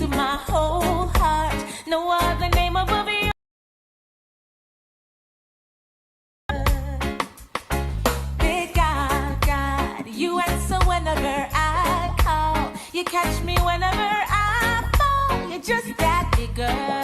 my whole heart. No other name above you. Big God, you answer whenever I call. You catch me whenever I fall. You're just that big girl.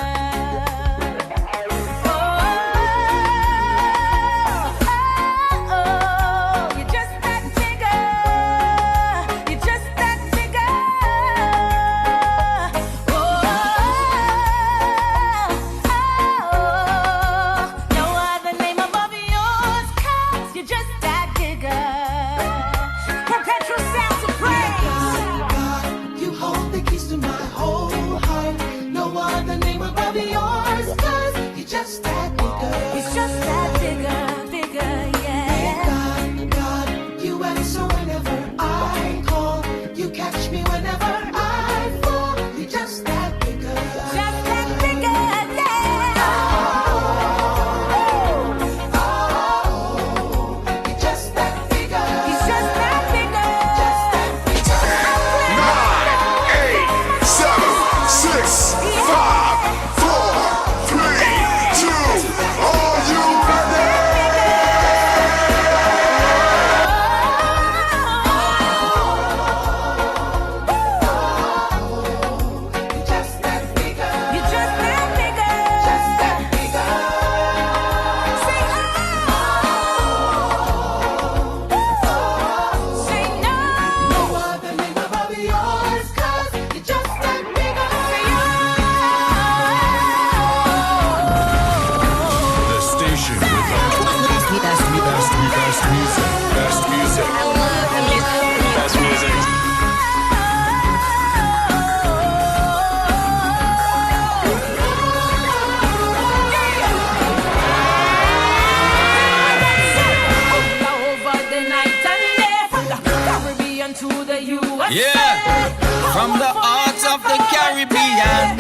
From the heart of the Caribbean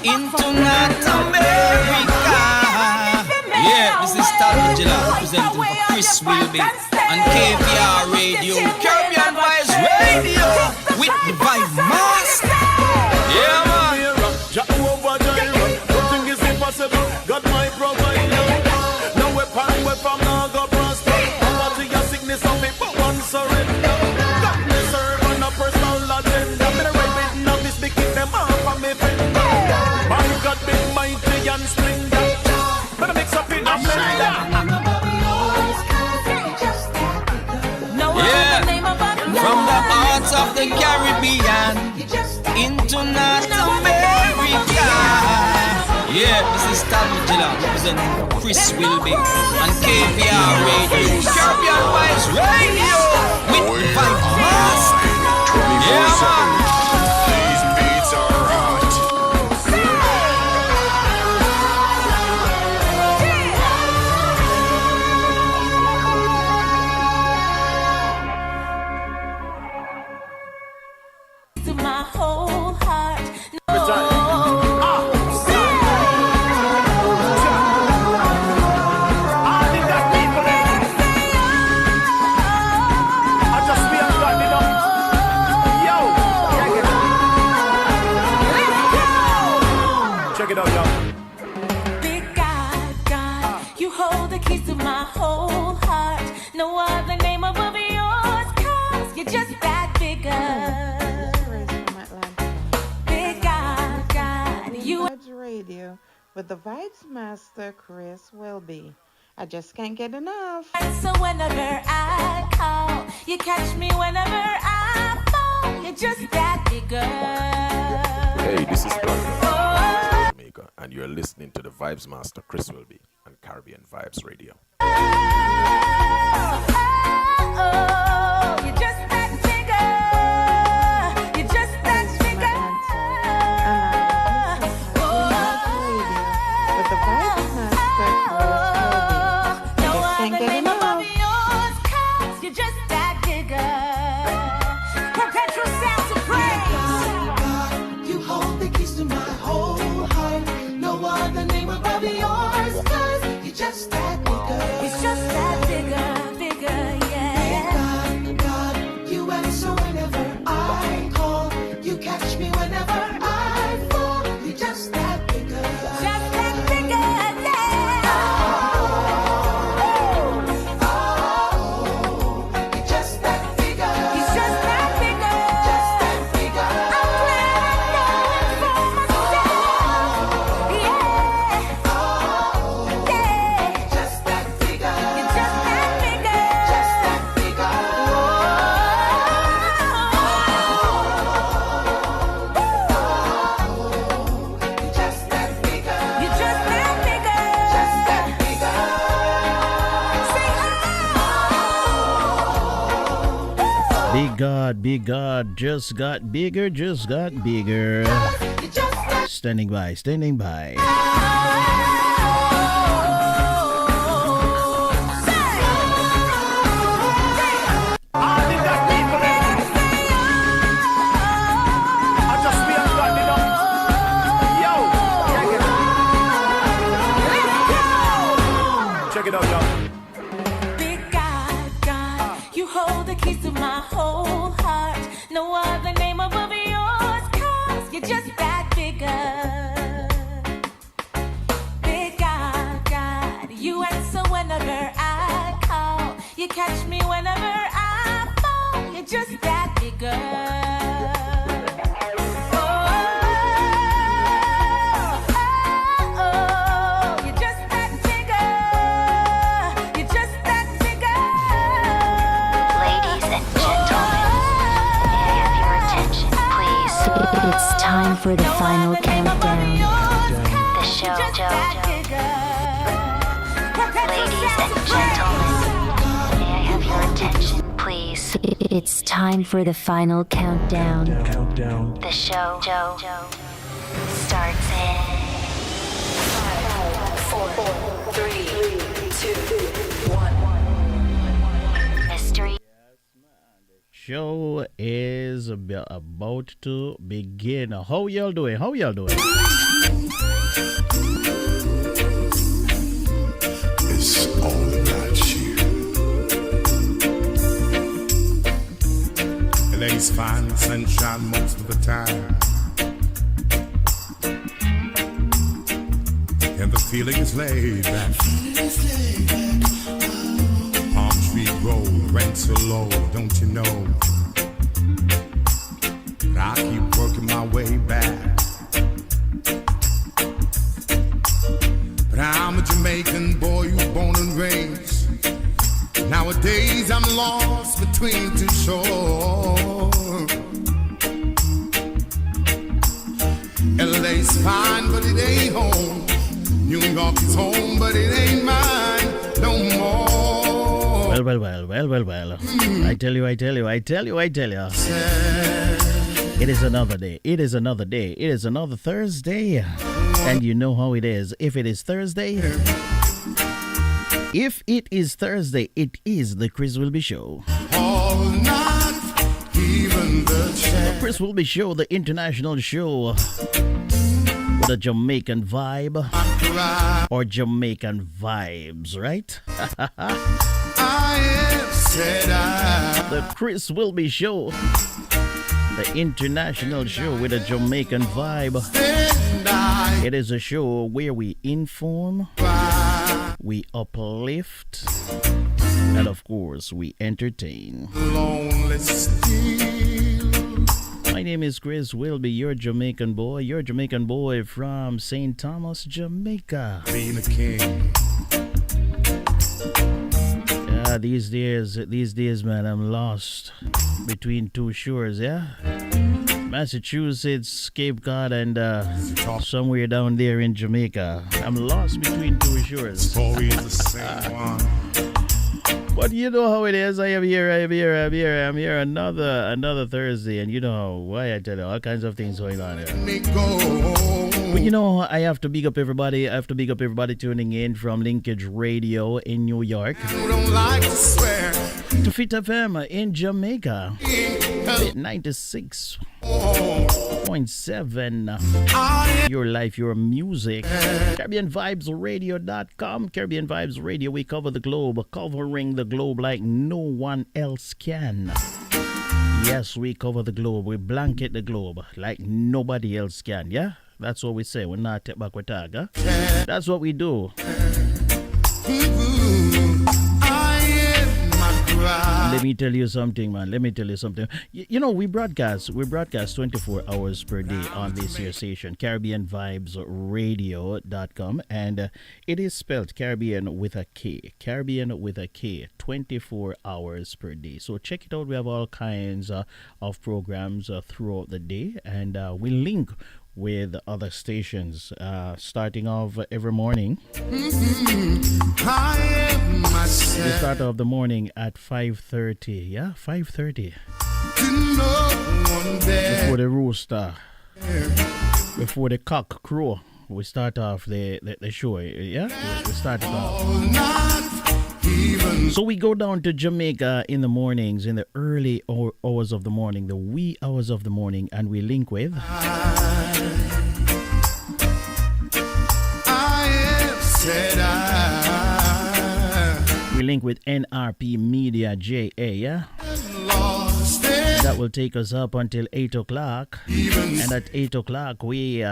into North America. Yeah, this is Talbot representing for Chris Whilby on KVR Radio, Caribbean Vibes Radio with the Vibe Master. Yeah, man. Nothing is impossible. Got my provider. No weapon, now go prosper. All of your sickness of it, but one surrender. Got me serve on a personal agenda. Me the right with novice, be keep them off of me fender. My God, big, mighty and splendid. Better mix up in a blender. Yeah, from the heart of the Caribbean into North America. Yeah, this is Talbot representing for Chris Whilby on KVR Radio, Caribbean Vibes Radio with the Vibe Master. Yeah, man. These beats are hot. To my whole heart. Check it out, y'all. Big God, you hold the keys to my whole heart. No other name above yours, 'cause you're just that bigger. Big God, you Vibes Radio with the Vibes Master Chris Whilby. I just can't get enough. answer whenever I call. You catch me whenever I fall. You're just that bigger. Hey, this is Black Jamaica, and you're listening to the Vibes Master Chris Whilby on Caribbean Vibes Radio. You're just that bigger. You're just that bigger. With the Vibes Master Chris Whilby. I just can't get enough. Yours, 'cause you're just that bigger. Perpetual sound supreme. You hold the keys to my whole heart. No other name above yours, 'cause you're just that bigger. It's just that bigger. big God just got bigger, just got bigger. Standing by, standing by. Check it out, y'all. Big God, God, you hold the keys to my whole heart. No other name above yours, 'cause you're just that bigger. Big God, God, you answer whenever I call. You catch me whenever I fall. You're just that bigger. It's time for the final countdown. The show. Ladies and gentlemen, may I have your attention, please? It's time for the final countdown. The show starts in 5, 4, 3, 2, 1. Mystery. Show is about to begin. How y'all doing? How y'all doing? It's all about you. LA's fine, sunshine most of the time. And the feeling is laid back. Palm Tree Road, rent so low, don't you know? But I keep working my way back. But I'm a Jamaican boy who's born and raised. Nowadays I'm lost between two shores. LA's fine, but it ain't home. New York is home, but it ain't mine no more. Well. I tell you. It is another day. It is another Thursday. And you know how it is. If it is Thursday, it is the Chris Whilby Show. All night, even the Chris Whilby Show, the international show with a Jamaican vibe or Jamaican vibes, right? The Chris Whilby Show, the international show with a Jamaican vibe. It is a show where we inform, we uplift, and of course we entertain. My name is Chris Whilby, your Jamaican boy from St. Thomas, Jamaica. Being a king. Yeah, these days, man, I'm lost between two shores, yeah? Massachusetts, Cape Cod, and somewhere down there in Jamaica. I'm lost between two shores. Always the same one. But you know how it is. I'm here another Thursday, and you know why I tell you all kinds of things going on here. But you know, I have to big up everybody. I have to big up everybody tuning in from Linkage Radio in New York, to Fit FM in Jamaica, 96.7. Your life, your music. CaribbeanVibesRadio.com. Caribbean Vibes Radio. We cover the globe, covering the globe like no one else can. Yes, we cover the globe. We blanket the globe like nobody else can. Yeah, that's what we say. We're not take back with tag. Huh? That's what we do. Let me tell you something, man. You know, we broadcast 24 hours per day on this here station, CaribbeanVibesRadio.com, and it is spelled Caribbean with a K, 24 hours per day. So check it out. We have all kinds of programs throughout the day, and we link with other stations, starting off every morning. We start off the morning at 5:30. Yeah, 5:30. to no one there. Before the rooster, before the cock crow, we start off the show. Yeah, we start it off. Not even So we go down to Jamaica in the mornings, in the early hours of the morning, the wee hours of the morning, and we link with. I have said We link with NRP Media JA, yeah? lost it. That will take us up until 8 o'clock. And at 8 o'clock, we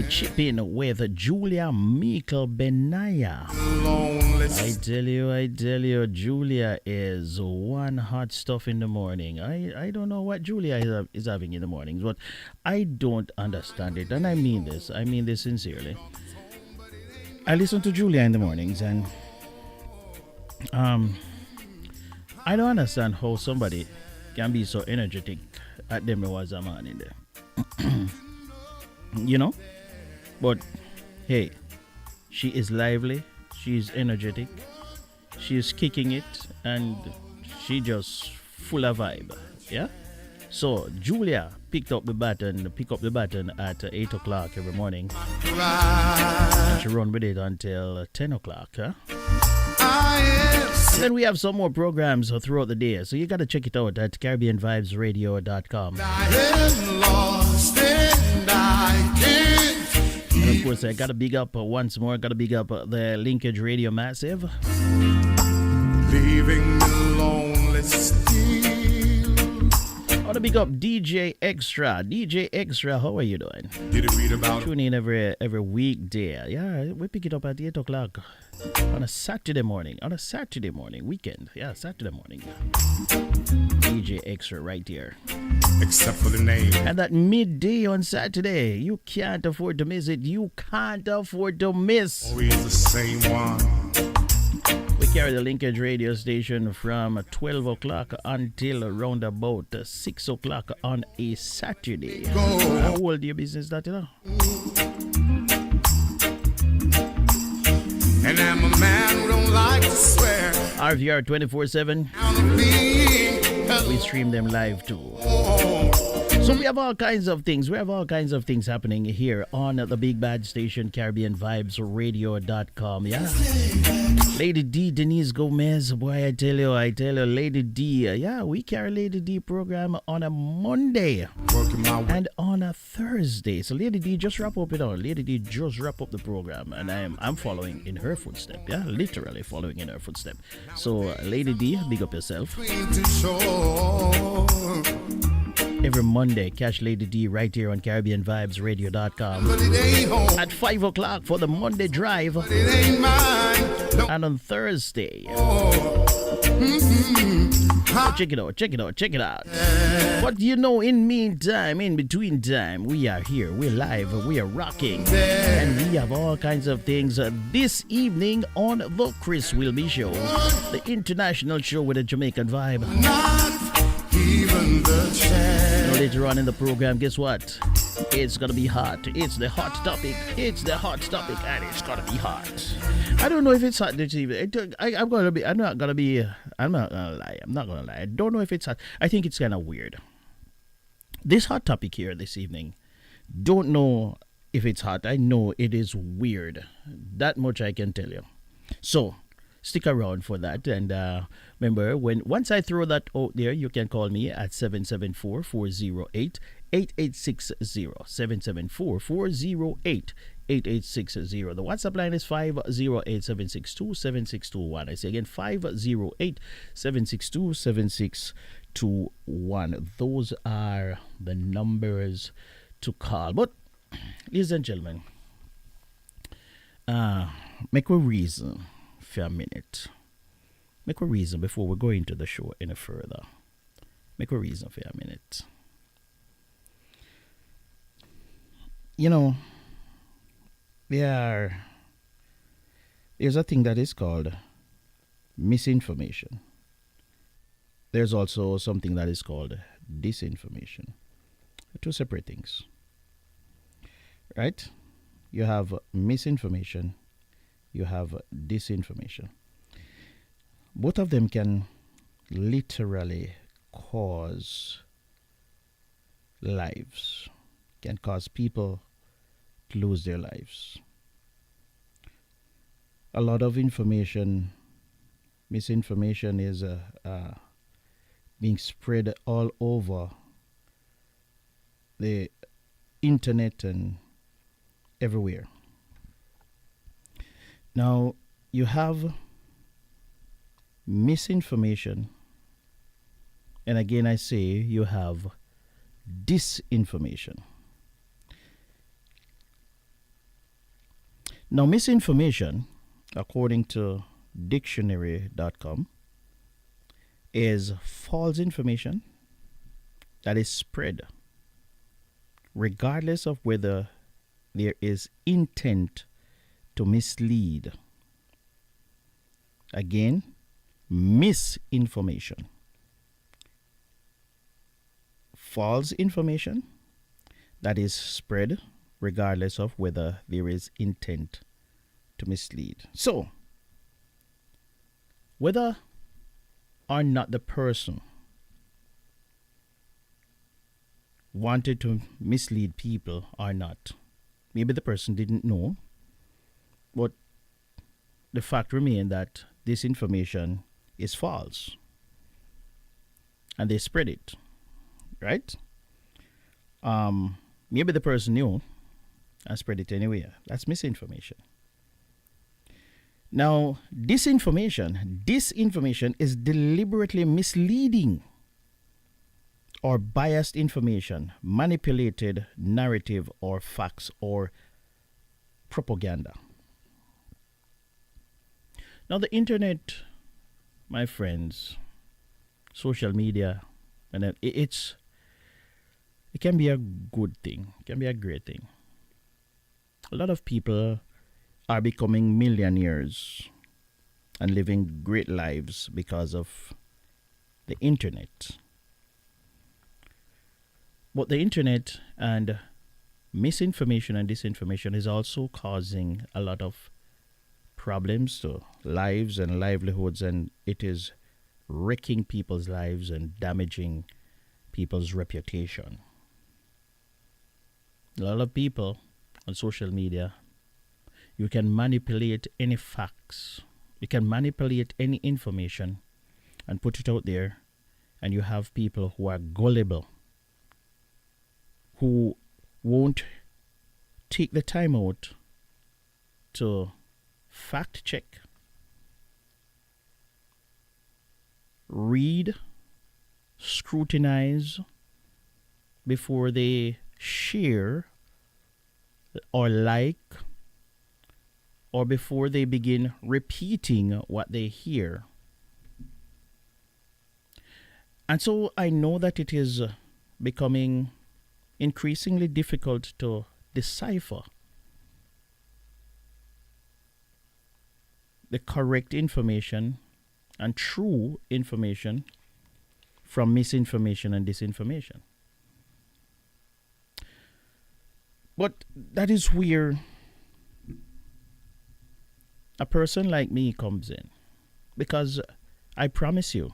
chip in with Julia Meikle Benaya. I tell you, Julia is one hot stuff in the morning. I don't know what Julia is having in the mornings, but I don't understand it. And I mean this sincerely. I listen to Julia in the mornings, and I don't understand how somebody can be so energetic at them was a man in there. You know? But hey, she is lively, she is energetic, she is kicking it, and she just full of vibe. Yeah? So Julia pick up the baton at 8 o'clock every morning. And she run with it until 10 o'clock, huh? And then we have some more programs throughout the day, so you got to check it out at CaribbeanVibesRadio.com. And of course, I got to big up once more, the Linkage Radio Massive. Leaving me lonely still. I want to big up DJ Extra. DJ Extra, how are you doing? Did you read about Tune in every weekday. Yeah, we pick it up at 8 o'clock on a Saturday morning. Weekend. Yeah, Saturday morning. DJ Extra right here. except for the name? And that midday on Saturday, you can't afford to miss it. You can't afford to miss. Always the same one. We carry the Linkage radio station from 12 o'clock until around about 6 o'clock on a Saturday. How old your business that, you know? And I'm a man who don't like to swear. RVR 24/7. We stream them live too. So we have all kinds of things. Happening here on the Big Bad Station, CaribbeanVibesRadio.com. Yeah. Lady D, Denise Gomez, boy, I tell you, Lady D. Yeah, we carry Lady D program on a Monday and on a Thursday. So Lady D just wrap up the program, and I'm following in her footstep. Yeah, literally following in her footstep. So Lady D, big up yourself. Every Monday, catch Lady D right here on CaribbeanVibesRadio.com at 5 o'clock for the Monday drive, and on Thursday. Check it out. But you know, in between time, we are here, we're live, we are rocking, and we have all kinds of things this evening on the Chris Whilby Show, the international show with a Jamaican vibe. Even the chance. Later on in the program, guess what? It's gonna be hot. It's the hot topic, and it's gonna be hot. I don't know if it's hot this evening. I'm not gonna lie. I don't know if it's hot. I think it's kind of weird. This hot topic here this evening, don't know if it's hot. I know it is weird. That much I can tell you. So stick around for that, and remember, once I throw that out there, you can call me at 774-408-8860. 774-408-8860. The WhatsApp line is 508-762-7621. I say again, 508-762-7621. Those are the numbers to call. But ladies and gentlemen, make a reason for a minute. Make a reason before we go into the show any further. Make a reason for a minute. You know, there's a thing that is called misinformation. There's also something that is called disinformation. Two separate things. Right? You have misinformation. You have disinformation. Both of them can literally cause lives, can cause people to lose their lives. A lot of information, misinformation is being spread all over the internet and everywhere. Now, you have misinformation, and again, I say you have disinformation. Now, misinformation, according to dictionary.com, is false information that is spread regardless of whether there is intent to mislead. Again, misinformation. False information that is spread regardless of whether there is intent to mislead. So, whether or not the person wanted to mislead people or not, maybe the person didn't know, but the fact remains that this information is false and they spread it, right? Maybe the person knew and spread it anyway. That's misinformation. Now, disinformation is deliberately misleading or biased information, manipulated narrative or facts or propaganda. Now, the internet, my friends, social media, and it can be a good thing. It can be a great thing. A lot of people are becoming millionaires and living great lives because of the internet. But the internet and misinformation and disinformation is also causing a lot of problems to lives and livelihoods, and it is wrecking people's lives and damaging people's reputation. A lot of people on social media, you can manipulate any facts, you can manipulate any information and put it out there, and you have people who are gullible, who won't take the time out to fact check, read, scrutinize before they share or like, or before they begin repeating what they hear. And so I know that it is becoming increasingly difficult to decipher the correct information and true information from misinformation and disinformation. But that is where a person like me comes in, because I promise you,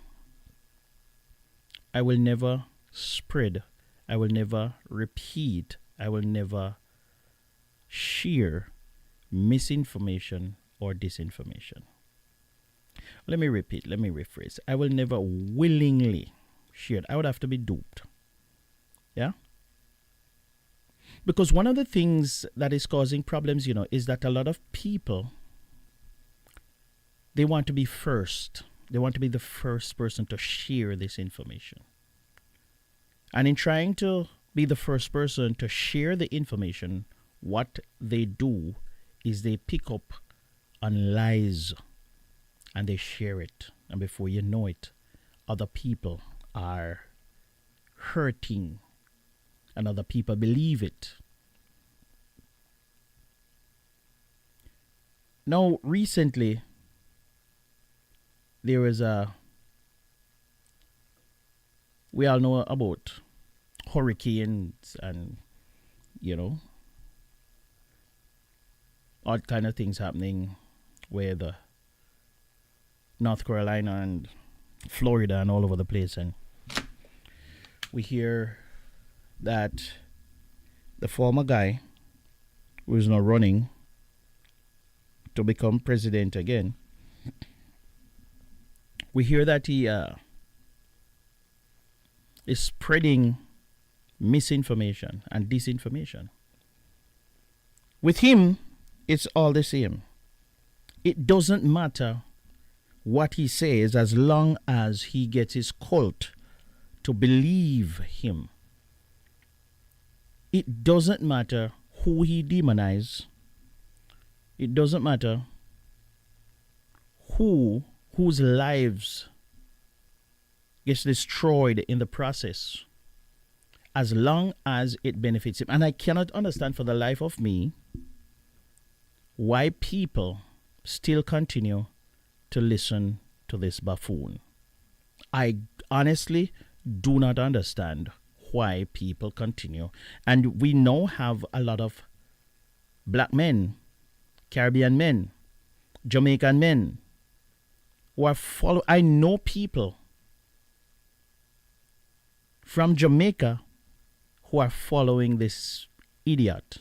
I will never spread, I will never repeat, I will never share misinformation or disinformation. Let me repeat, let me rephrase. I will never willingly share it. I would have to be duped. Yeah? Because one of the things that is causing problems, is that a lot of people, they want to be first. They want to be the first person to share this information. And in trying to be the first person to share the information, what they do is they pick up on lies and they share it. And before you know it, other people are hurting and other people believe it. Now, recently, there is we all know about hurricanes and, all kind of things happening with North Carolina and Florida and all over the place. And we hear that the former guy who is now running to become president again, we hear that he is spreading misinformation and disinformation. With him, it's all the same. It doesn't matter what he says as long as he gets his cult to believe him. It doesn't matter who he demonizes. It doesn't matter whose lives gets destroyed in the process, as long as it benefits him. And I cannot understand for the life of me why people still continue to listen to this buffoon. I honestly do not understand why people continue. And we now have a lot of black men, Caribbean men, Jamaican men who are I know people from Jamaica who are following this idiot.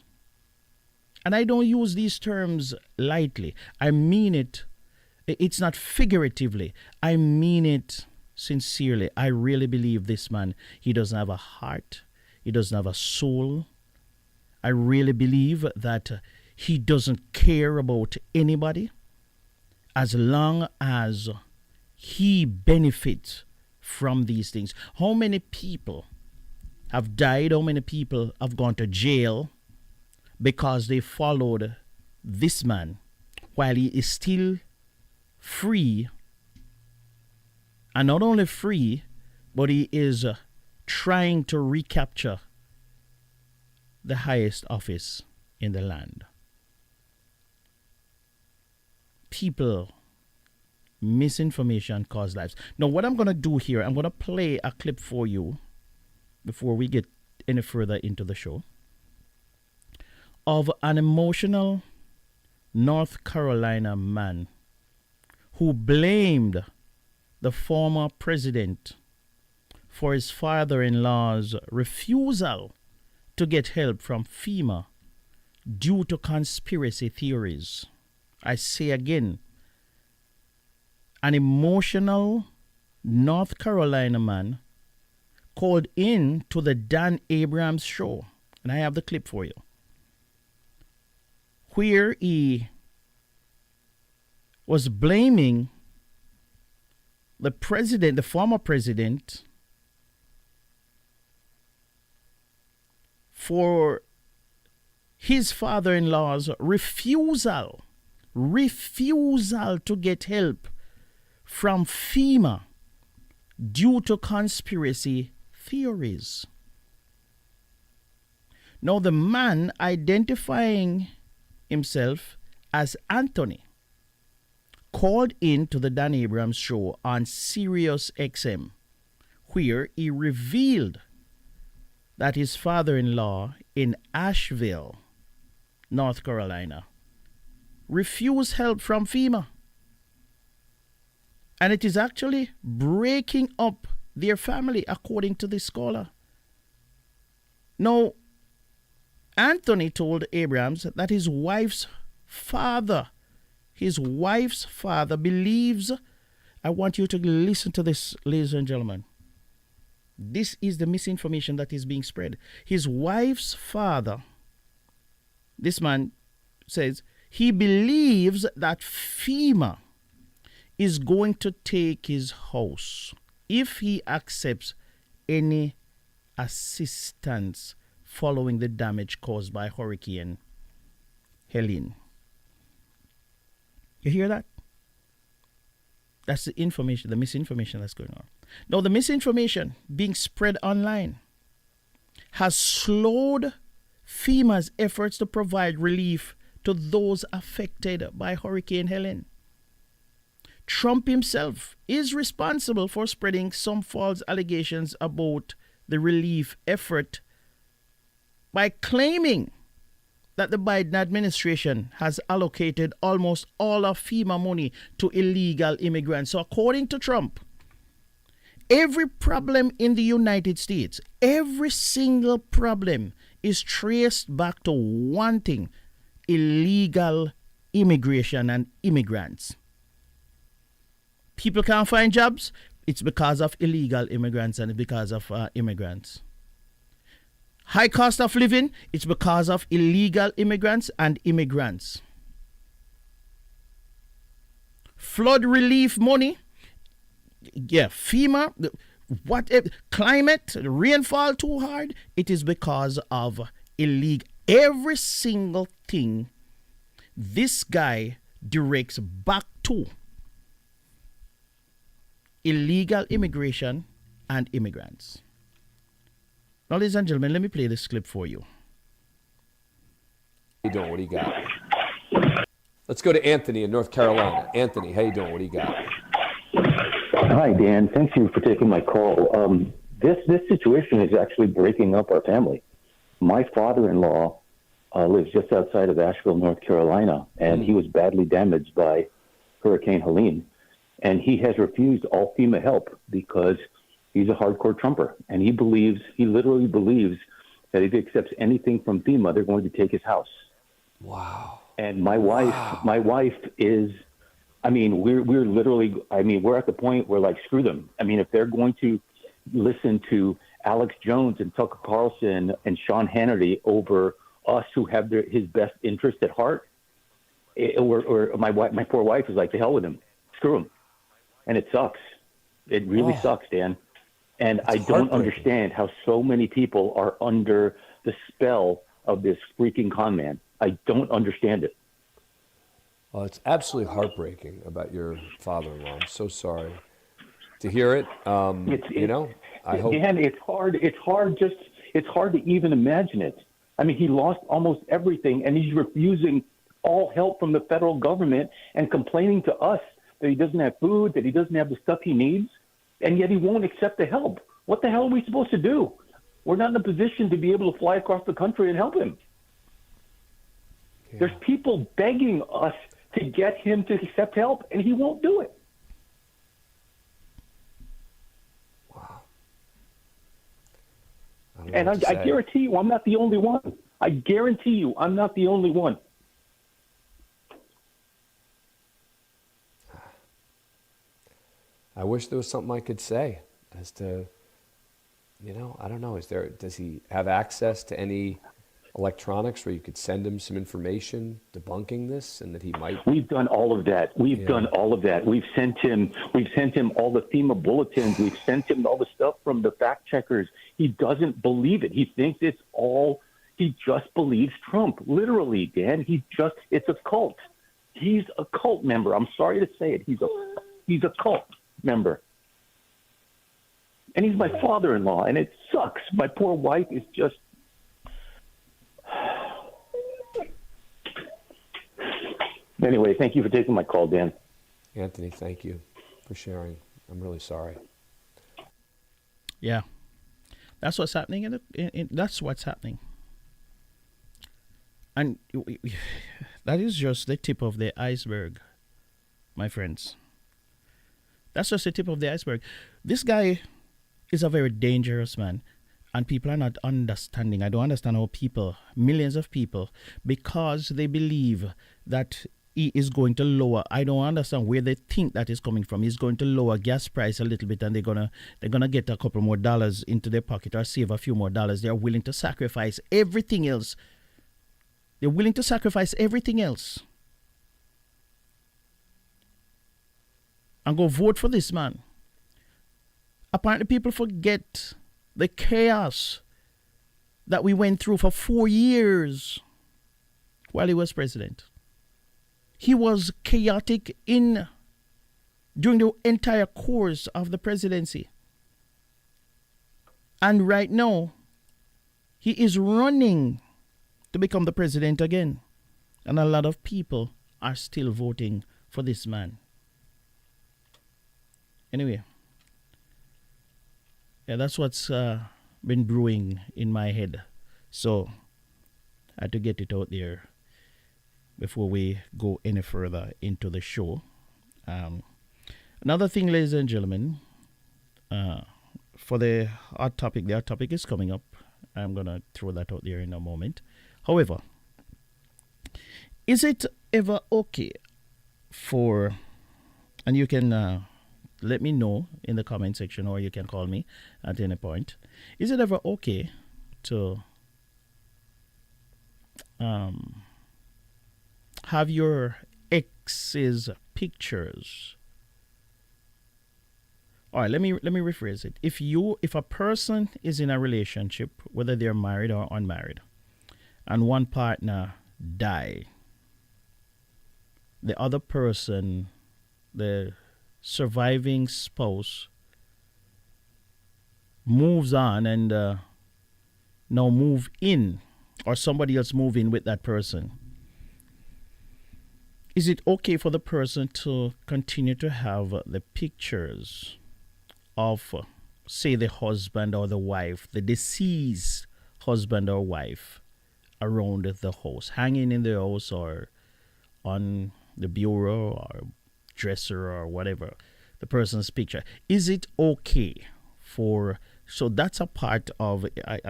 And I don't use these terms lightly. I mean it. It's not figuratively. I mean it sincerely. I really believe this man, he doesn't have a heart. He doesn't have a soul. I really believe that he doesn't care about anybody as long as he benefits from these things. How many people have died? How many people have gone to jail because they followed this man while he is still free? And not only free, but he is trying to recapture the highest office in the land. People, misinformation cause lives. Now, what I'm going to do here, I'm going to play a clip for you before we get any further into the show, of an emotional North Carolina man who blamed the former president for his father-in-law's refusal to get help from FEMA due to conspiracy theories. I say again, an emotional North Carolina man called in to the Dan Abrams show, and I have the clip for you, where he was blaming the president, the former president, for his father-in-law's refusal to get help from FEMA due to conspiracy theories. Now, the man identifying himself as Anthony called in to the Dan Abrams show on Sirius XM, where he revealed that his father-in-law in Asheville, North Carolina, refused help from FEMA. And it is actually breaking up their family, according to this scholar. Now, Anthony told Abrams that his wife's father believes, I want you to listen to this, ladies and gentlemen. This is the misinformation that is being spread. His wife's father, this man says, he believes that FEMA is going to take his house if he accepts any assistance following the damage caused by Hurricane Helene. You hear that? That's the information, the misinformation that's going on. Now, the misinformation being spread online has slowed FEMA's efforts to provide relief to those affected by Hurricane Helene. Trump himself is responsible for spreading some false allegations about the relief effort by claiming that the Biden administration has allocated almost all of FEMA money to illegal immigrants. So according to Trump, Every problem in the United States, every single problem is traced back to one thing: illegal immigration and immigrants. People can't find jobs, it's because of illegal immigrants and because of immigrants. High cost of living, it's because of illegal immigrants and immigrants. Flood relief money, yeah, FEMA, whatever, climate, rainfall too hard, it is because of illegal. Every single thing this guy directs back to illegal immigration and immigrants. Now, ladies and gentlemen, let me play this clip for you. How you doing? What do you got? Let's go to Anthony in North Carolina. Anthony, how you doing? What do you got? Hi, Dan. Thank you for taking my call. This situation is actually breaking up our family. My father-in-law lives just outside of Asheville, North Carolina, and he was badly damaged by Hurricane Helene. And he has refused all FEMA help because he's a hardcore Trumper. And he literally believes that if he accepts anything from FEMA, they're going to take his house. Wow. And my wife is, we're literally, we're at the point where, like, screw them. If they're going to listen to Alex Jones and Tucker Carlson and Sean Hannity over us who have his best interest at heart, or my poor wife is like, the hell with him, screw him. And it sucks. It really sucks, Dan. And I don't understand how so many people are under the spell of this freaking con man. I don't understand it. Well, it's absolutely heartbreaking about your father-in-law. I'm so sorry to hear it. I hope. Dan, it's hard to even imagine it. He lost almost everything, and he's refusing all help from the federal government and complaining to us that he doesn't have food, that he doesn't have the stuff he needs, and yet he won't accept the help. What the hell are we supposed to do? We're not in a position to be able to fly across the country and help him. Yeah. There's people begging us to get him to accept help, and he won't do it. Wow. And I guarantee you, I'm not the only one. I guarantee you, I'm not the only one. I wish there was something I could say as to, I don't know. Does he have access to any electronics where you could send him some information debunking this, and that he might? We've done all of that. We've done all of that. We've sent him all the FEMA bulletins. We've sent him all the stuff from the fact checkers. He doesn't believe it. He thinks he just believes Trump. Literally, Dan, it's a cult. He's a cult member. I'm sorry to say it. He's a cult member. And he's my father-in-law, and it sucks. My poor wife is just... Anyway, thank you for taking my call, Dan. Anthony, thank you for sharing. I'm really sorry. Yeah. That's what's happening. That's what's happening. And that is just the tip of the iceberg, my friends. That's just the tip of the iceberg. This guy is a very dangerous man, and people are not understanding. I don't understand how millions of people, because they believe that he is going to lower. I don't understand where they think that is coming from. He's going to lower gas price a little bit, and they're gonna get a couple more dollars into their pocket or save a few more dollars. They're willing to sacrifice everything else. They're willing to sacrifice everything else and go vote for this man. Apparently, people forget the chaos that we went through for 4 years while he was president. He was chaotic during the entire course of the presidency. And right now, he is running to become the president again. And a lot of people are still voting for this man. Anyway, yeah, that's what's been brewing in my head. So I had to get it out there before we go any further into the show. Another thing, ladies and gentlemen, for the hot topic is coming up. I'm gonna throw that out there in a moment. However, is it ever okay for, and you can let me know in the comment section, or you can call me at any point. Is it ever okay to have your ex's pictures? All right, let me rephrase it. If a person is in a relationship, whether they're married or unmarried, and one partner die, the other person, the surviving spouse, moves on and now move in, or somebody else move in with that person. Is it okay for the person to continue to have the pictures of, say, the husband or the wife, the deceased husband or wife, around the house, hanging in the house or on the bureau or dresser or whatever, the person's picture? Is it okay for, so that's a part of,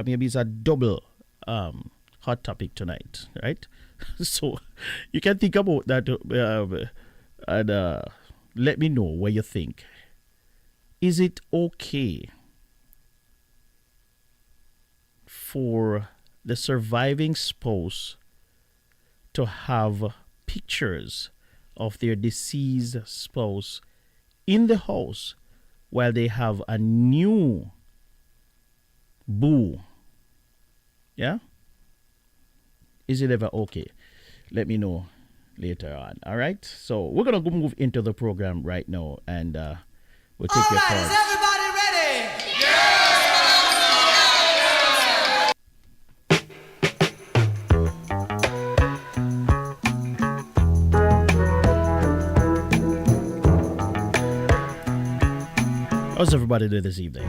maybe it's a double hot topic tonight, right? So you can think about that and let me know what you think. Is it okay for the surviving spouse to have pictures of their deceased spouse in the house while they have a new boo? Yeah? Is it ever okay? Let me know later on. All right? So we're going to go move into the program right now, and we'll take your calls. Is everybody ready? How's everybody doing this evening?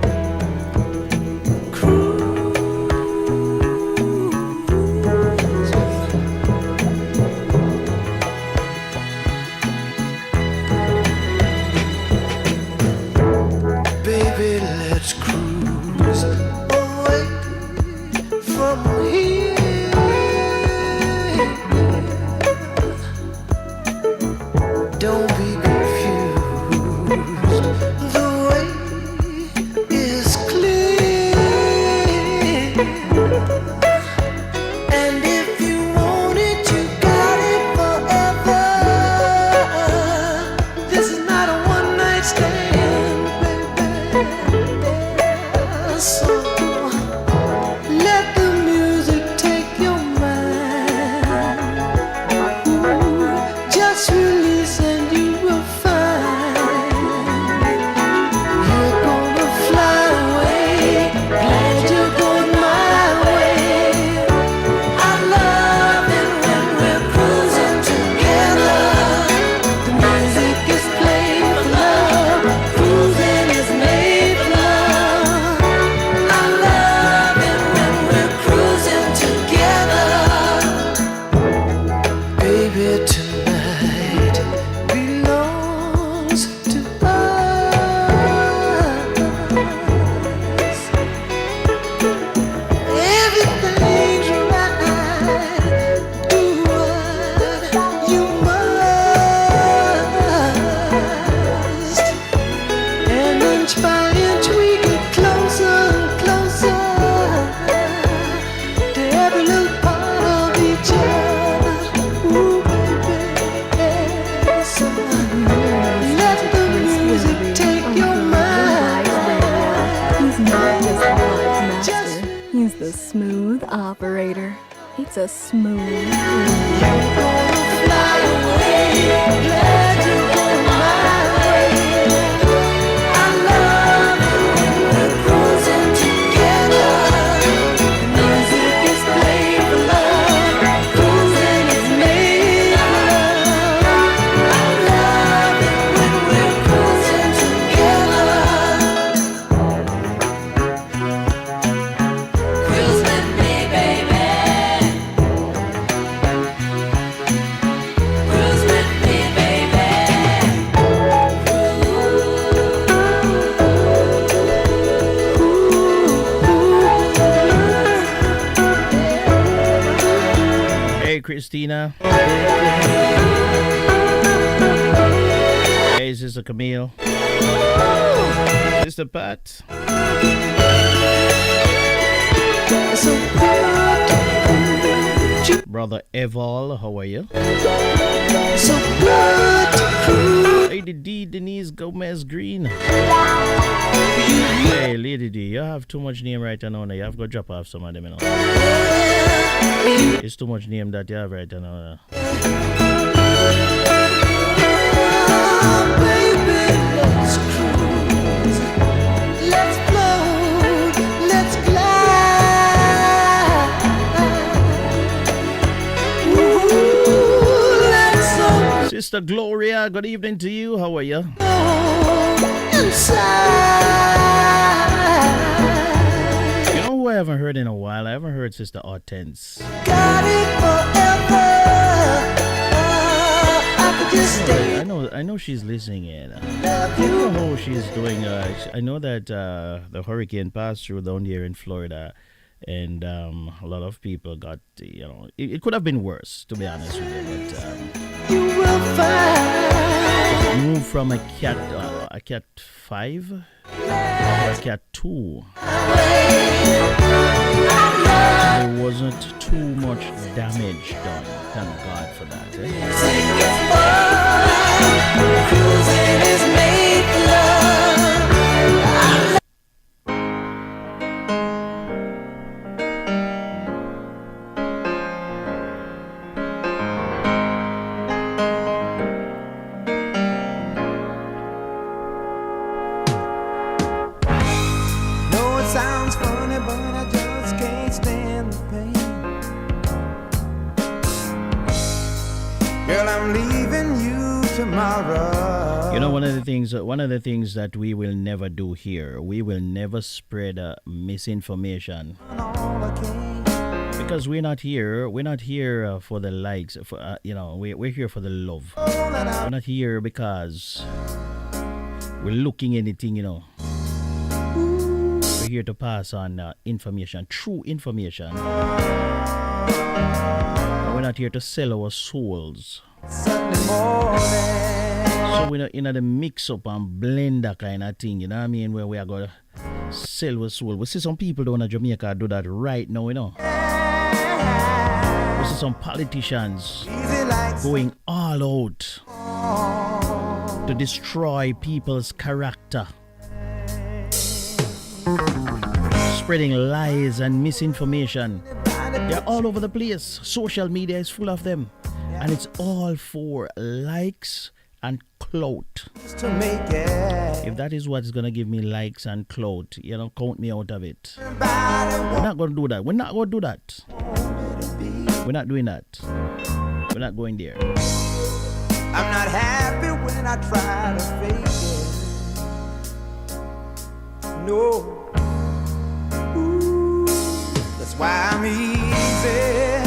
Baby, let's cruise away from here. Don't be confused. The way is clear. And if you want it, you got it forever. This is not a one-night stand, baby. So let the music take your mind. Just release and you will find you're gonna fly away. Glad you're going my way. I love it when we're cruising together. The music is played for love. Cruising is made for love. I love it when we're cruising together. Baby, tonight belongs to us. Everything's right. Do what you must. And inch by inch we get closer and closer to every little part of each other. Ooh, baby, yes. Let the music take your mind. He's not just the vibes master. He's the smooth operator. It's a smooth. Fly away, glad you're going my way. I love it when we're cruising together. The music is played for love. Cruising is made for love. I love it when we're cruising together. Cruise with me, baby. Christina. Hey, Sister Camille. Sister Pat. Brother Eval, how are you? Lady D, Denise Gomez Green. Hey, Lady D, you have too much name right now. You have to go drop off some of them, you know. It's too much name that you have right now. Baby, let's cruise. Let's float. Let's glide. Ooh, let's so Sister Gloria, good evening to you. How are you? inside. You know who I haven't heard in a while? I haven't heard Sister Hortense. Got it forever. I could just stay. I know she's listening in. I don't know how she's doing. I know that the hurricane passed through down here in Florida, and a lot of people got, it could have been worse, to be honest with you. But you will find. Moved from a cat 5 to a cat 2. There wasn't too much damage done. Thank God for that. Cruising is make love. No, it sounds funny, but I just can't stand the pain. Girl, I'm leaving you tomorrow. You know, one of the things that we will never do here, we will never spread misinformation, because we're not here for the likes, we're here for the love. We're not here because we're looking anything, we're here to pass on information, true information. We're not here to sell our souls. So we're not in the mix up and blend that kind of thing, you know what I mean? Where we are going to sell our soul. We see some people down in Jamaica do that right now, We see some politicians going all out to destroy people's character, spreading lies and misinformation. They're all over the place. Social media is full of them. And it's all for likes and clout. If that is what's going to give me likes and clout, count me out of it. We're not going to do that. We're not going to do that. We're not doing that. We're not going there. I'm not happy when I try to fake it. No. Ooh, that's why I'm easy.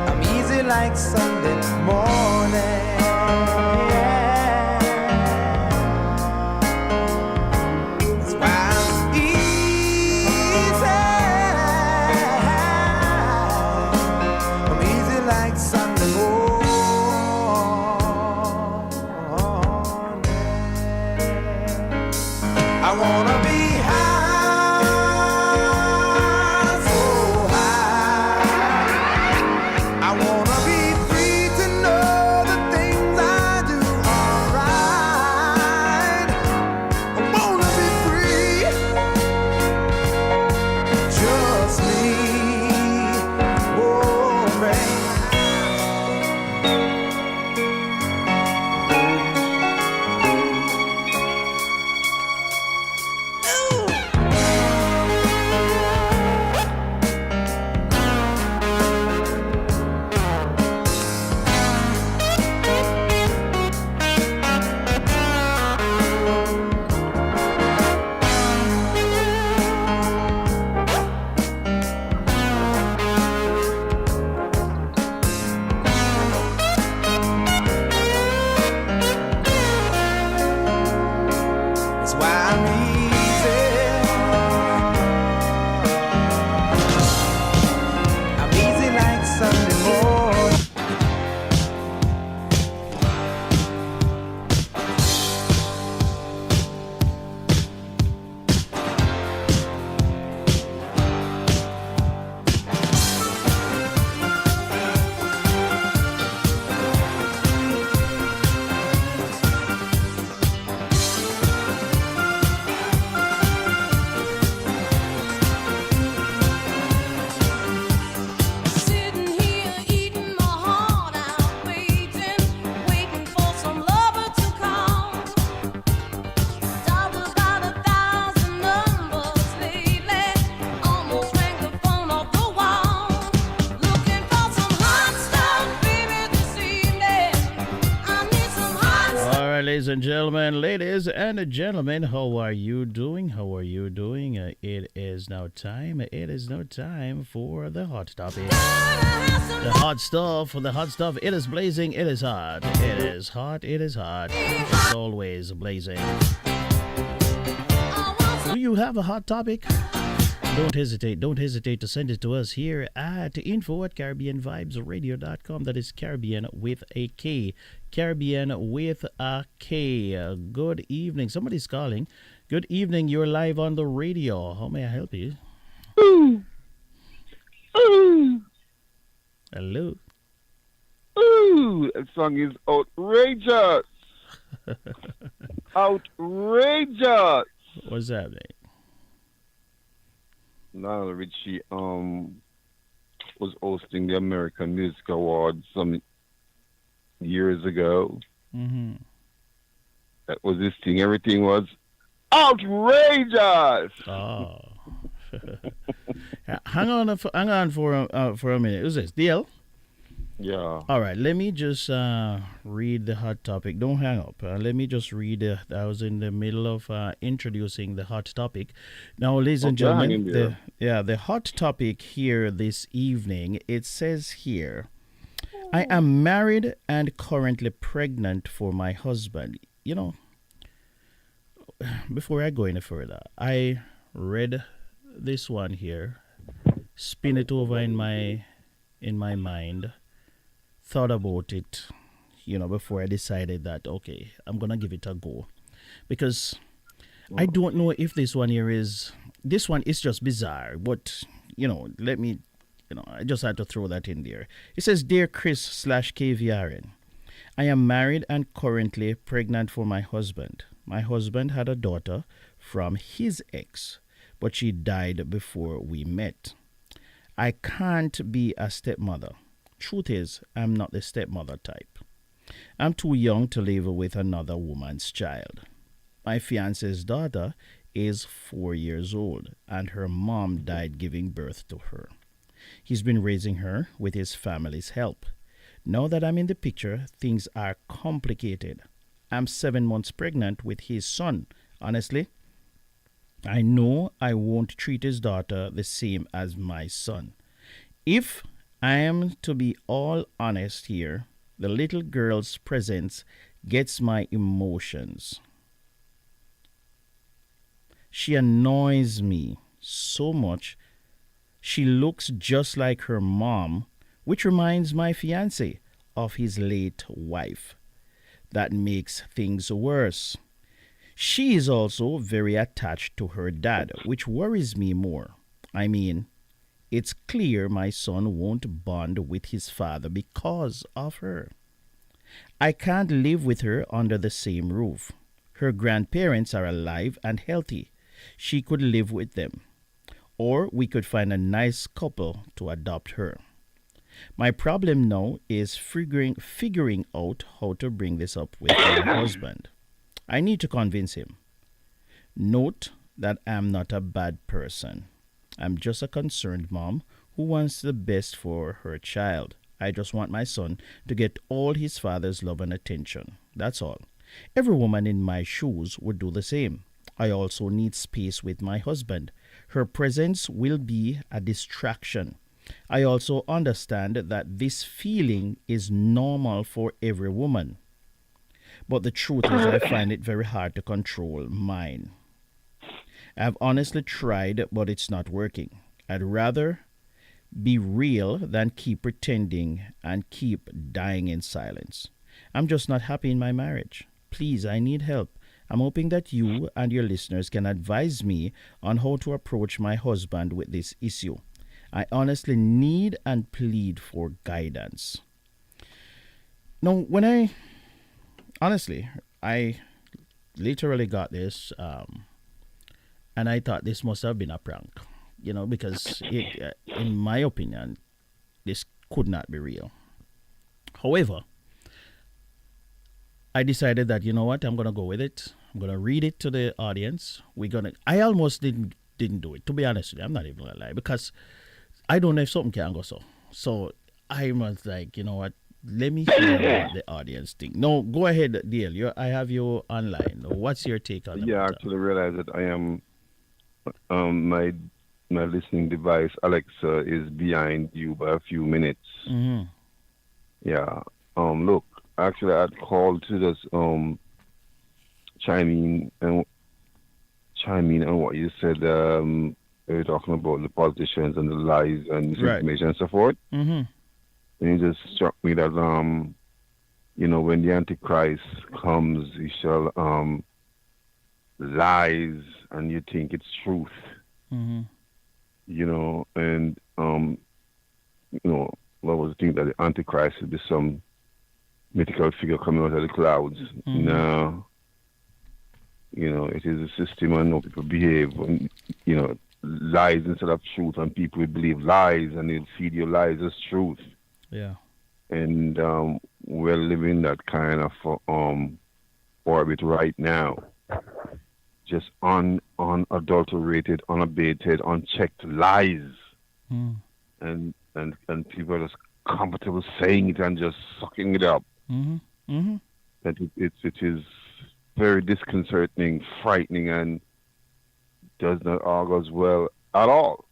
I'm easy like Sunday morning. That's why I'm easy. I'm easy like Sunday morning. I wanna be high, so high. I wanna be free. ladies and gentlemen, how are you doing? How are you doing? It is now time. It is now time for the hot topic. The hot stuff. The hot stuff. It is blazing. It is hot. It is hot. It is hot. It's always blazing. Do you have a hot topic? Don't hesitate. Don't hesitate to send it to us here at info@CaribbeanVibesRadio.com. That is Caribbean with a K. Caribbean with a K. Good evening. Somebody's calling. Good evening. You're live on the radio. How may I help you? Ooh. Ooh. Hello. Ooh. That song is outrageous. Outrageous. What's happening? Lionel Richie was hosting the American Music Awards some years ago. Mm-hmm. That was his thing. Everything was outrageous. Oh. hang on for a minute. Who's this? DL? Yeah. All right. Let me just read the hot topic. Don't hang up. Let me just read. I was in the middle of introducing the hot topic. Now, ladies and gentlemen, the hot topic here this evening. It says here, I am married and currently pregnant for my husband. You know, before I go any further, I read this one here, spin it over in my mind, thought about it, before I decided that, okay, I'm going to give it a go. Because I don't know if this one is just bizarre, but, I just had to throw that in there. It says, Dear Chris/KVRN, I am married and currently pregnant for my husband. My husband had a daughter from his ex, but she died before we met. I can't be a stepmother. Truth is, I'm not the stepmother type. I'm too young to live with another woman's child. My fiance's daughter is 4 years old, and her mom died giving birth to her. He's been raising her with his family's help. Now that I'm in the picture, things are complicated. I'm 7 months pregnant with his son. Honestly, I know I won't treat his daughter the same as my son. If I am to be all honest here, the little girl's presence gets my emotions. She annoys me so much. She looks just like her mom, which reminds my fiancé of his late wife. That makes things worse. She is also very attached to her dad, which worries me more. I mean, it's clear my son won't bond with his father because of her. I can't live with her under the same roof. Her grandparents are alive and healthy. She could live with them. Or we could find a nice couple to adopt her. My problem now is figuring out how to bring this up with my husband. I need to convince him. Note that I'm not a bad person. I'm just a concerned mom who wants the best for her child. I just want my son to get all his father's love and attention. That's all. Every woman in my shoes would do the same. I also need space with my husband. Her presence will be a distraction. I also understand that this feeling is normal for every woman. But the truth is I find it very hard to control mine. I've honestly tried, but it's not working. I'd rather be real than keep pretending and keep dying in silence. I'm just not happy in my marriage. Please, I need help. I'm hoping that you and your listeners can advise me on how to approach my husband with this issue. I honestly need and plead for guidance. Now, I literally got this, and I thought this must have been a prank, because in my opinion, this could not be real. However, I decided that, I'm going to go with it. I'm going to read it to the audience. I almost didn't do it, to be honest with you. I'm not even going to lie, because I don't know if something can go so. So I was like, Let me hear what the audience think. No, go ahead, Dale. I have you online. What's your take on the Yeah, I matter? actually realized that I am my listening device Alexa is behind you by a few minutes. Mm-hmm. Yeah. Look, actually, I'd called to just chime in and on what you said. You're talking about the politicians and the lies and Right. misinformation and so forth. Mm-hmm. And it just struck me that when the Antichrist comes, he shall lies, and you think it's truth. Mm-hmm. And what was the thing that the Antichrist would be some mythical figure coming out of the clouds? Mm-hmm. No, it is a system, and how people behave, and lies instead of truth, and people will believe lies, and they'll feed you lies as truth. Yeah. And we're living that kind of orbit right now, just unadulterated, unabated, unchecked lies, and people are just comfortable saying it and just sucking it up. Mm-hmm. Mm-hmm. And it is very disconcerting, frightening, and does not augurs well at all.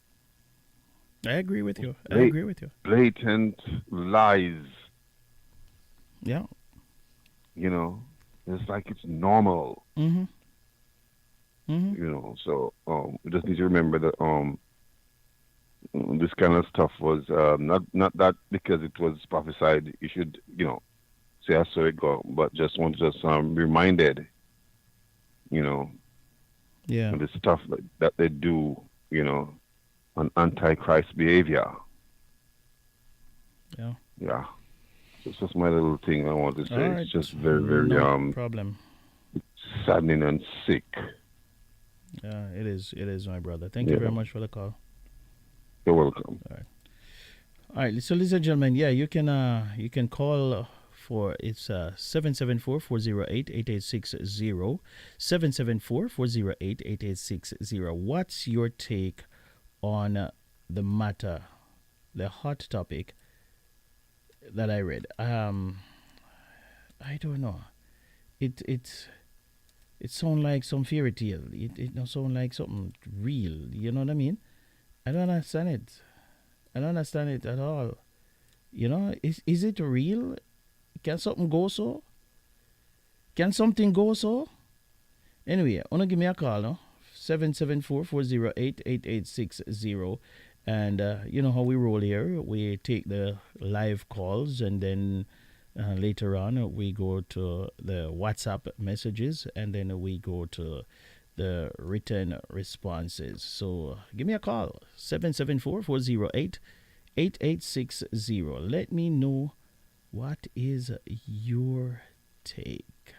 I agree with you. I agree with you. Blatant lies. Yeah. It's like it's normal. Mm-hmm. Mm-hmm. So we just need to remember that this kind of stuff was not that because it was prophesied. You should say I saw it go, but just want to just reminded. Yeah. And the stuff that they do, on antichrist behavior. Yeah. Yeah. So it's just my little thing I want to say. All right. It's just very, very no problem. saddening and sick. Yeah, it is. It is, my brother. Thank you very much for the call. You're welcome. All right. All right. So, ladies and gentlemen, yeah, you can call for it's 774-408-8860. 774-408-8860. What's your take on the matter, the hot topic that I read? I don't know. It sounds like some fairy tale. It don't sound like something real. You know what I mean? I don't understand it. I don't understand it at all. Is it real? Can something go so? Can something go so? Anyway, wanna give me a call, no? 774-408-8860. And you know how we roll here. We take the live calls, and then later on we go to the WhatsApp messages, and then we go to the written responses. So give me a call, 774-408-8860. Let me know what is your take.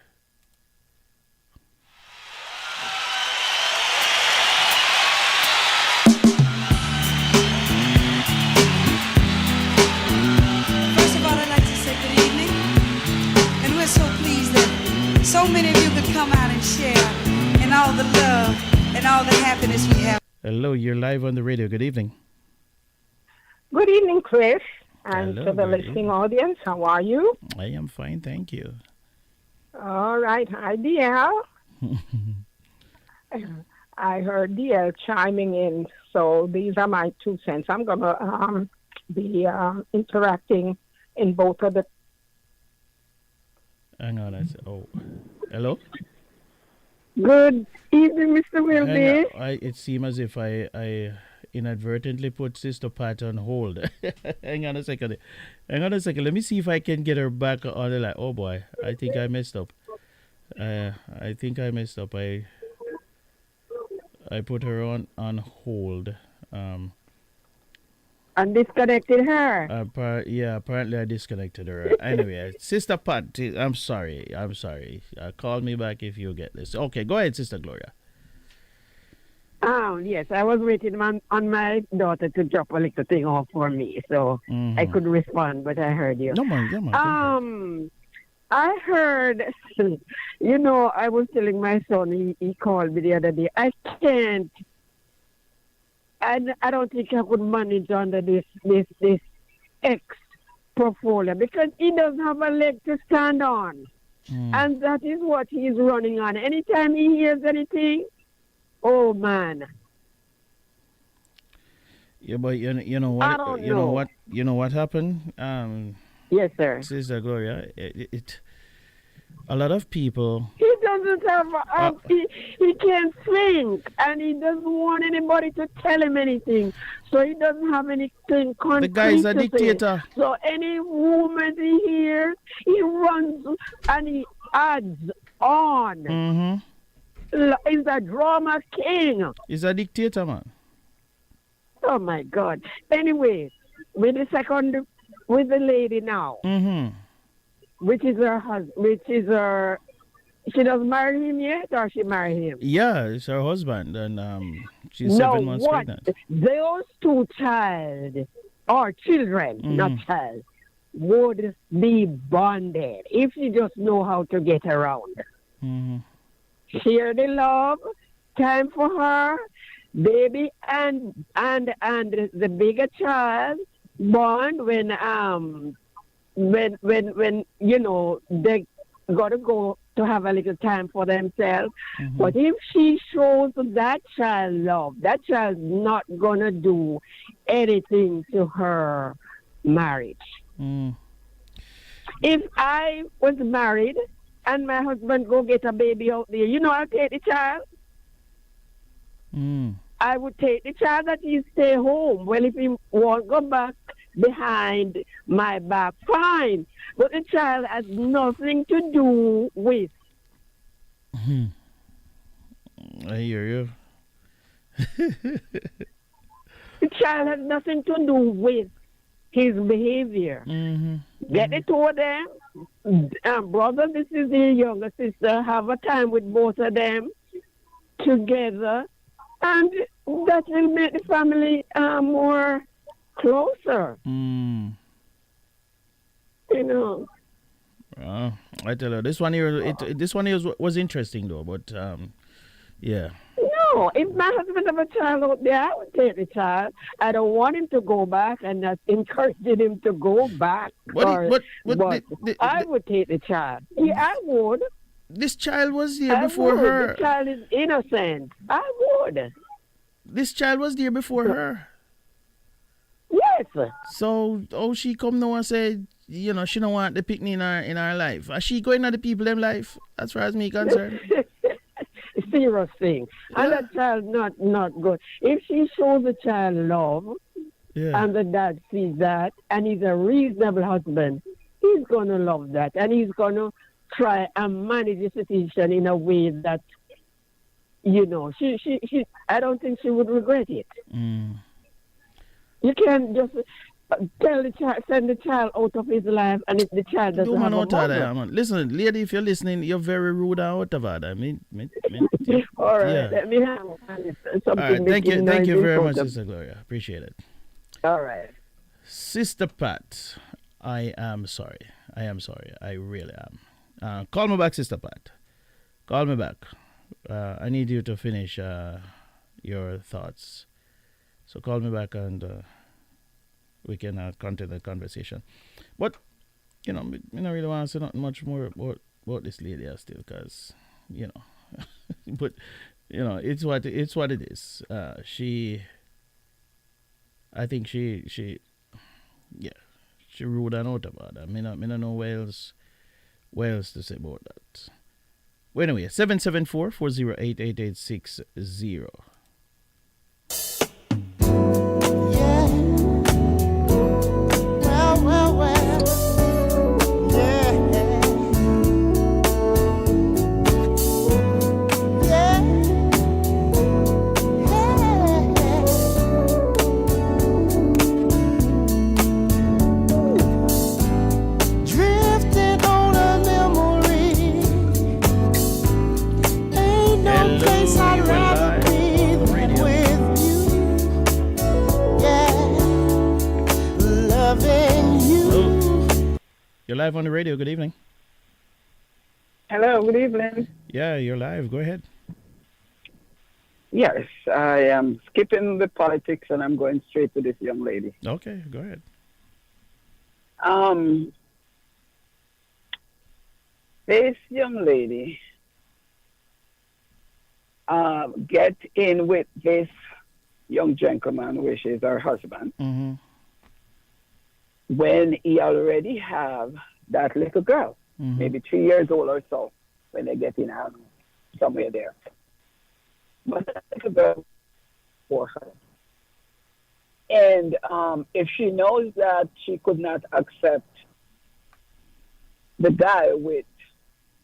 First of all, I'd like to say good evening. And we're so pleased that so many of you could come out and share in all the love and all the happiness we have. Hello, you're live on the radio. Good evening. Good evening, Chris, and Hello, to the good listening audience. How are you? I am fine, thank you. All right. Hi, DL. I heard DL chiming in, so these are my 2 cents. I'm going to be interacting in both of the... Hang on. Hello? Good evening, Mr. Wilby. It seems as if I inadvertently put Sister Pat on hold. Hang on a second. Let me see if I can get her back on the line. Oh boy, I think I messed up. I put her on hold. And disconnected her. Apparently I disconnected her. Anyway, Sister Pat, I'm sorry. Call me back if you get this. Okay, go ahead, Sister Gloria. Oh, yes. I was waiting on my daughter to drop a little thing off for me, so I couldn't respond, but I heard you. No, man. I heard, I was telling my son, he called me the other day. I don't think I could manage under this X portfolio because he doesn't have a leg to stand on. And that is what he's running on. Anytime he hears anything, oh man. Yeah, but you know what? I don't know. You know what happened? Yes, sir. Sister Gloria, a lot of people. He doesn't have. He can't think, and he doesn't want anybody to tell him anything. So he doesn't have anything concrete. The guy is a to say. dictator. So any woman he hears, he runs and he adds on. Mm-hmm. He's a drama king. He's a dictator, man. Oh my God. Anyway, with the lady now. Mm-hmm. Which is her husband? She doesn't marry him yet, or she married him? Yeah, it's her husband, and she's 7 months pregnant. Those two children, not child, would be bonded if you just know how to get around. Mm-hmm. Share the love, time for her, baby, and the bigger child bond when you know they gotta go to have a little time for themselves. Mm-hmm. But if she shows that child love, that child's not gonna do anything to her marriage. If I was married and my husband go get a baby out there, you know, I'll take the child. I would take the child that he stay home. Well, if he won't go back behind my back, fine. But the child has nothing to do with. I hear you. The child has nothing to do with his behavior. Get the two of them. Brother, this is the younger sister. Have a time with both of them together. And that will make the family more closer. You know. I tell you, this one here, was interesting though, but yeah. No, if my husband have a child out there, I would take the child. I don't want him to go back, and not encouraging him to go back. But I would take the child. Yeah, I would. This child was here before her. The child is innocent. I would. This child was there before her. Yes. So, she come now and say, you know, she don't want the picnic in her life. Is she going to the people in life? As far as me concerned. Serious thing. Yeah. And that child not good. If she shows the child love, and the dad sees that, and he's a reasonable husband, he's gonna love that, and he's gonna try and manage the situation in a way that, you know, she I don't think she would regret it. You can't just tell the child, send the child out of his life, and if the child doesn't have a mother. Listen, lady, if you're listening, you're very rude out of that. All right, let me have something. All right, thank you very much, Sister Gloria. Appreciate it. All right. Sister Pat, I am sorry. I really am. Call me back, Sister Pat. Call me back. I need you to finish your thoughts. So call me back and we can continue the conversation. But, you know, I don't really want to say nothing much more about this lady still, because, you know, but, you know, it's what it is. I think she ruled an out about that. I don't know what else to say about that. Well, anyway, 774-408-8860. You're live on the radio. Good evening. Hello, good evening. Yeah, you're live. Go ahead. Yes, I am skipping the politics and I'm going straight to this young lady. Okay, go ahead. Um, this young lady get in with this young gentleman, which is her husband, Mm-hmm. when he already have that little girl, Mm-hmm. maybe 3 years old or so, when they get in somewhere there. But that little girl for her. And if she knows that she could not accept the guy with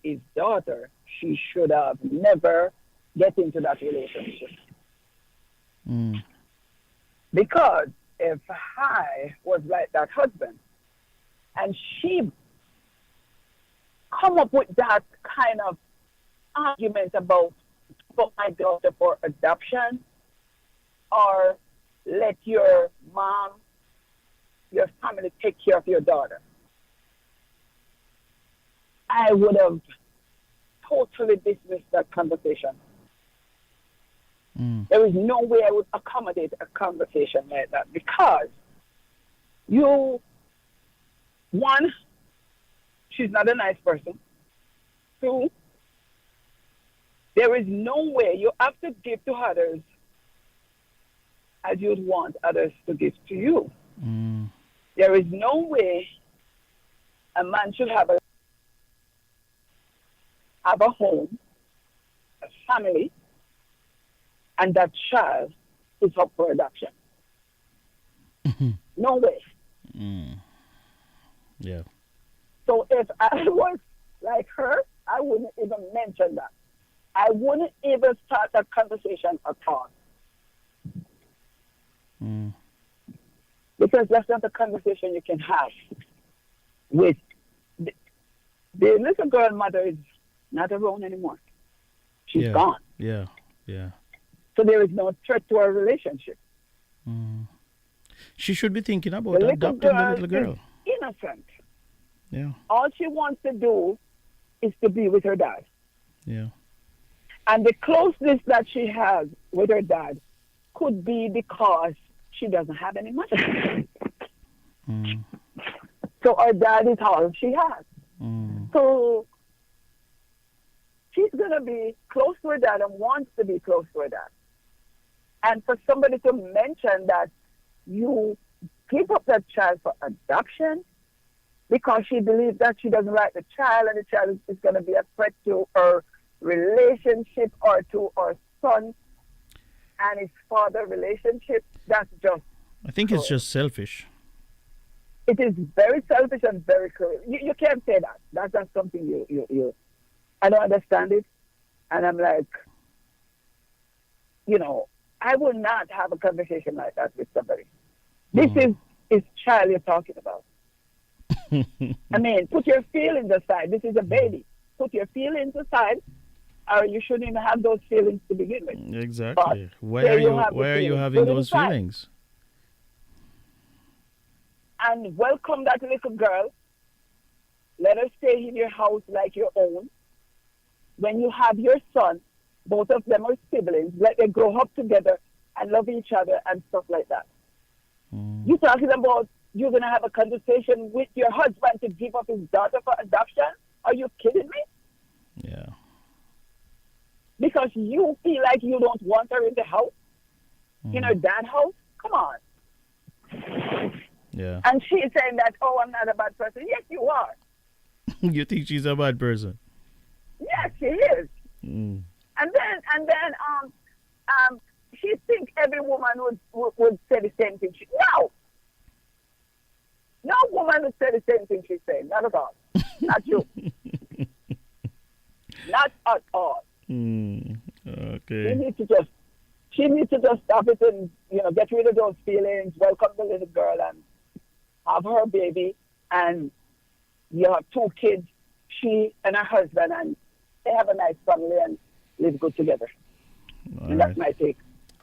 his daughter, she should have never get into that relationship. Mm. Because if I was like that husband and she come up with that kind of argument about put my daughter for adoption or let your mom, your family take care of your daughter, I would have totally dismissed that conversation. Mm. There is no way I would accommodate a conversation like that because you, one, she's not a nice person. Two, there is no way you have to give to others as you'd want others to give to you. Mm. There is no way a man should have a home, a family, and that child is up for adoption. No way. Mm. Yeah. So if I was like her, I wouldn't even mention that. I wouldn't even start that conversation at all. Mm. Because that's not a conversation you can have with the little girl mother is not around anymore. She's gone. Yeah, yeah. So there is no threat to our relationship. Mm. She should be thinking about adopting the little girl. Is innocent. Yeah. All she wants to do is to be with her dad. Yeah. And the closeness that she has with her dad could be because she doesn't have any money. Mm. So her dad is all she has. Mm. So she's going to be close to her dad and wants to be close to her dad. And for somebody to mention that you give up that child for adoption because she believes that she doesn't like the child and the child is going to be a threat to her relationship or to her son and his father relationship, that's just... I think it's just selfish. It is very selfish and very cruel. You can't say that. That's not something you I don't understand it. And I'm like, I would not have a conversation like that with somebody. This is child you're talking about. I mean, put your feelings aside. This is a baby. Put your feelings aside, or you shouldn't even have those feelings to begin with. Exactly. But why are you having those feelings? And welcome that little girl. Let her stay in your house like your own. When you have your son, both of them are siblings. Let them grow up together and love each other and stuff like that. Mm. You talking about you're going to have a conversation with your husband to give up his daughter for adoption? Are you kidding me? Yeah. Because you feel like you don't want her in the house? In her dad's house? Come on. Yeah. And she's saying that, oh, I'm not a bad person. Yes, you are. You think she's a bad person? Yes, she is. Mm. And then she thinks every woman would say the same thing. No woman would say the same thing she's saying. Not at all. Not you. Not at all. Mm. Okay. She needs to just stop it and get rid of those feelings. Welcome the little girl and have her baby, and you have 2 kids, she and her husband, and they have a nice family and live good together. And that's my take.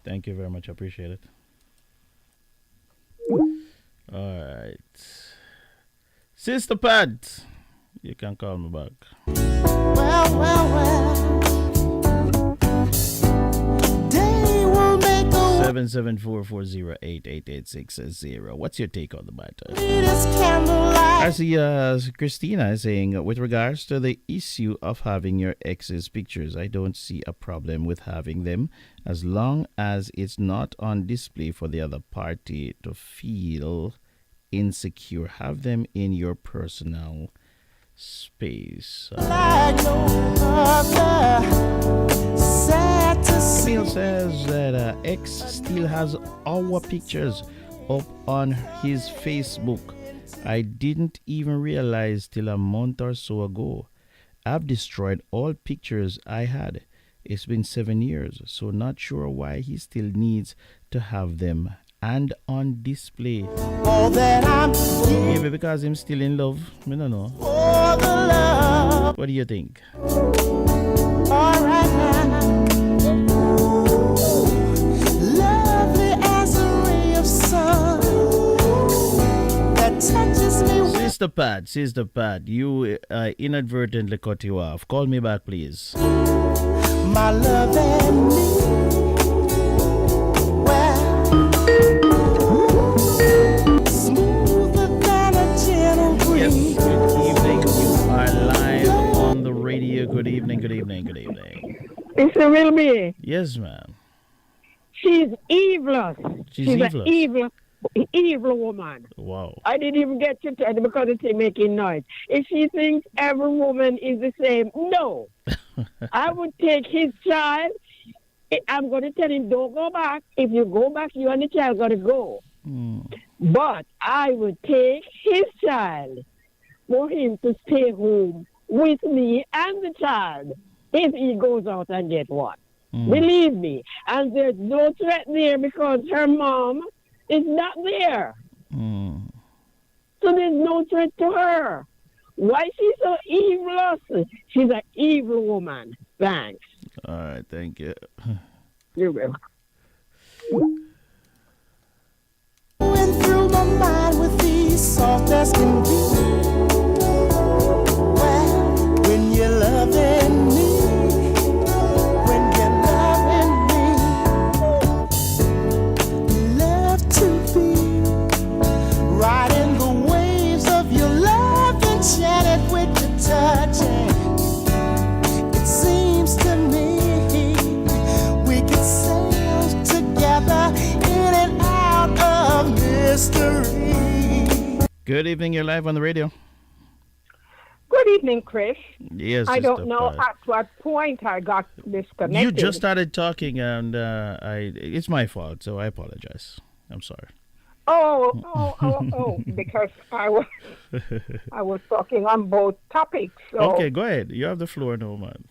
Thank you very much. I appreciate it. All right. Sister Pat, you can call me back. Well. Day will make a 774-408-8860. What's your take on the matter? I see Christina is saying, with regards to the issue of having your ex's pictures, I don't see a problem with having them as long as it's not on display for the other party to feel insecure. Have them in your personal space. Camille says that X still has our pictures up on his Facebook. I didn't even realize till a month or so ago. I've destroyed all pictures I had. It's been 7 years, so not sure why he still needs to have them and on display. All that I'm Maybe because I'm still in love. I don't know. for the love. What do you think? All right now. Lovely as a ray of sun that touches me. Sister Pat, you inadvertently cut you off. Call me back, please. My love and me. Smoother than a gentle breeze. Yes, good evening. You are live on the radio. Good evening. It's a real me. Yes, ma'am. She's evil. She's an evil woman. Wow. I didn't even get to tell her because it's making noise. If she thinks every woman is the same, no. I would take his child. I'm going to tell him, don't go back. If you go back, you and the child got to go. But I would take his child for him to stay home with me and the child if he goes out and get one. Believe me. And there's no threat there because her mom is not there. So there's no threat to her. Why she's so evil? She's an evil woman. Thanks. All right, thank you. You're welcome. Going through my mind with these soft as can be. Well, when you're loving me, love to be riding the waves of your love, enchanted with your touching. It seems to me we could sail together in and out of mystery. Good evening. You're live on the radio. Good evening, Chris. Yes, I don't Sister know Pat. at what point I got disconnected. You just started talking, and it's my fault, so I apologize. I'm sorry. Oh, because I was talking on both topics. So. Okay, go ahead. You have the floor, no man.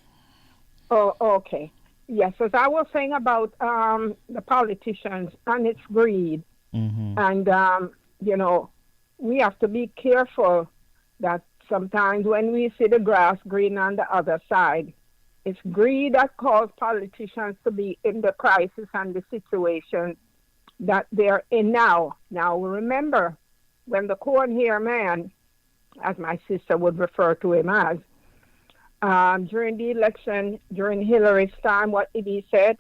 Oh, okay. Yes, as I was saying about the politicians and its greed, and we have to be careful that sometimes when we see the grass green on the other side, it's greed that causes politicians to be in the crisis and the situation that they're in now. Now, remember, when the corn here man, as my sister would refer to him as, during the election, during Hillary's time, what did he said?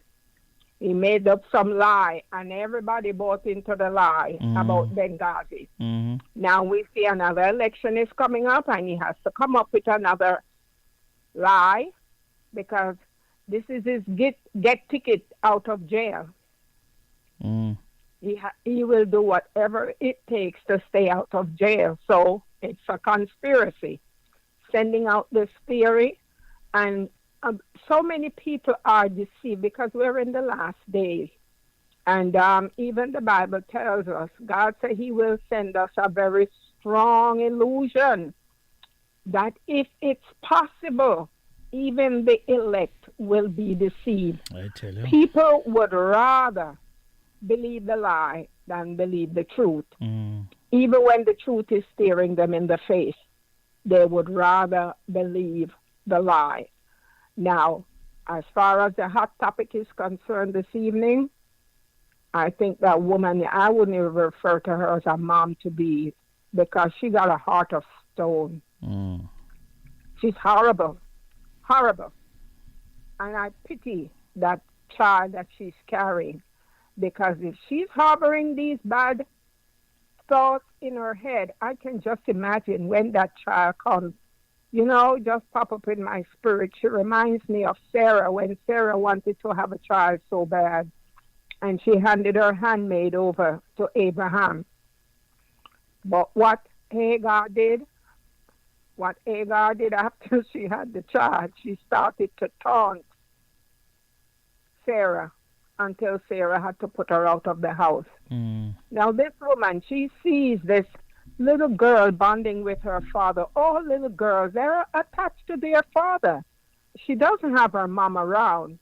He made up some lie, and everybody bought into the lie about Benghazi. Now we see another election is coming up, and he has to come up with another lie because this is his get ticket out of jail. He will do whatever it takes to stay out of jail. So it's a conspiracy, sending out this theory, and so many people are deceived because we're in the last days. And even the Bible tells us, God said he will send us a very strong illusion that if it's possible, even the elect will be deceived. I tell you. People would rather believe the lie than believe the truth. Even when the truth is staring them in the face, they would rather believe the lie. Now, as far as the hot topic is concerned this evening, I think that woman, I wouldn't even refer to her as a mom to be because she got a heart of stone. She's horrible. And I pity that child that she's carrying Because if she's harboring these bad thoughts in her head, I can just imagine when that child comes, just pop up in my spirit. She reminds me of Sarah when Sarah wanted to have a child so bad, and she handed her handmaid over to Abraham. But what Hagar did after she had the child, she started to taunt Sarah until Sarah had to put her out of the house. Now this woman, she sees this little girl bonding with her father. All little girls, they're attached to their father. She doesn't have her mom around.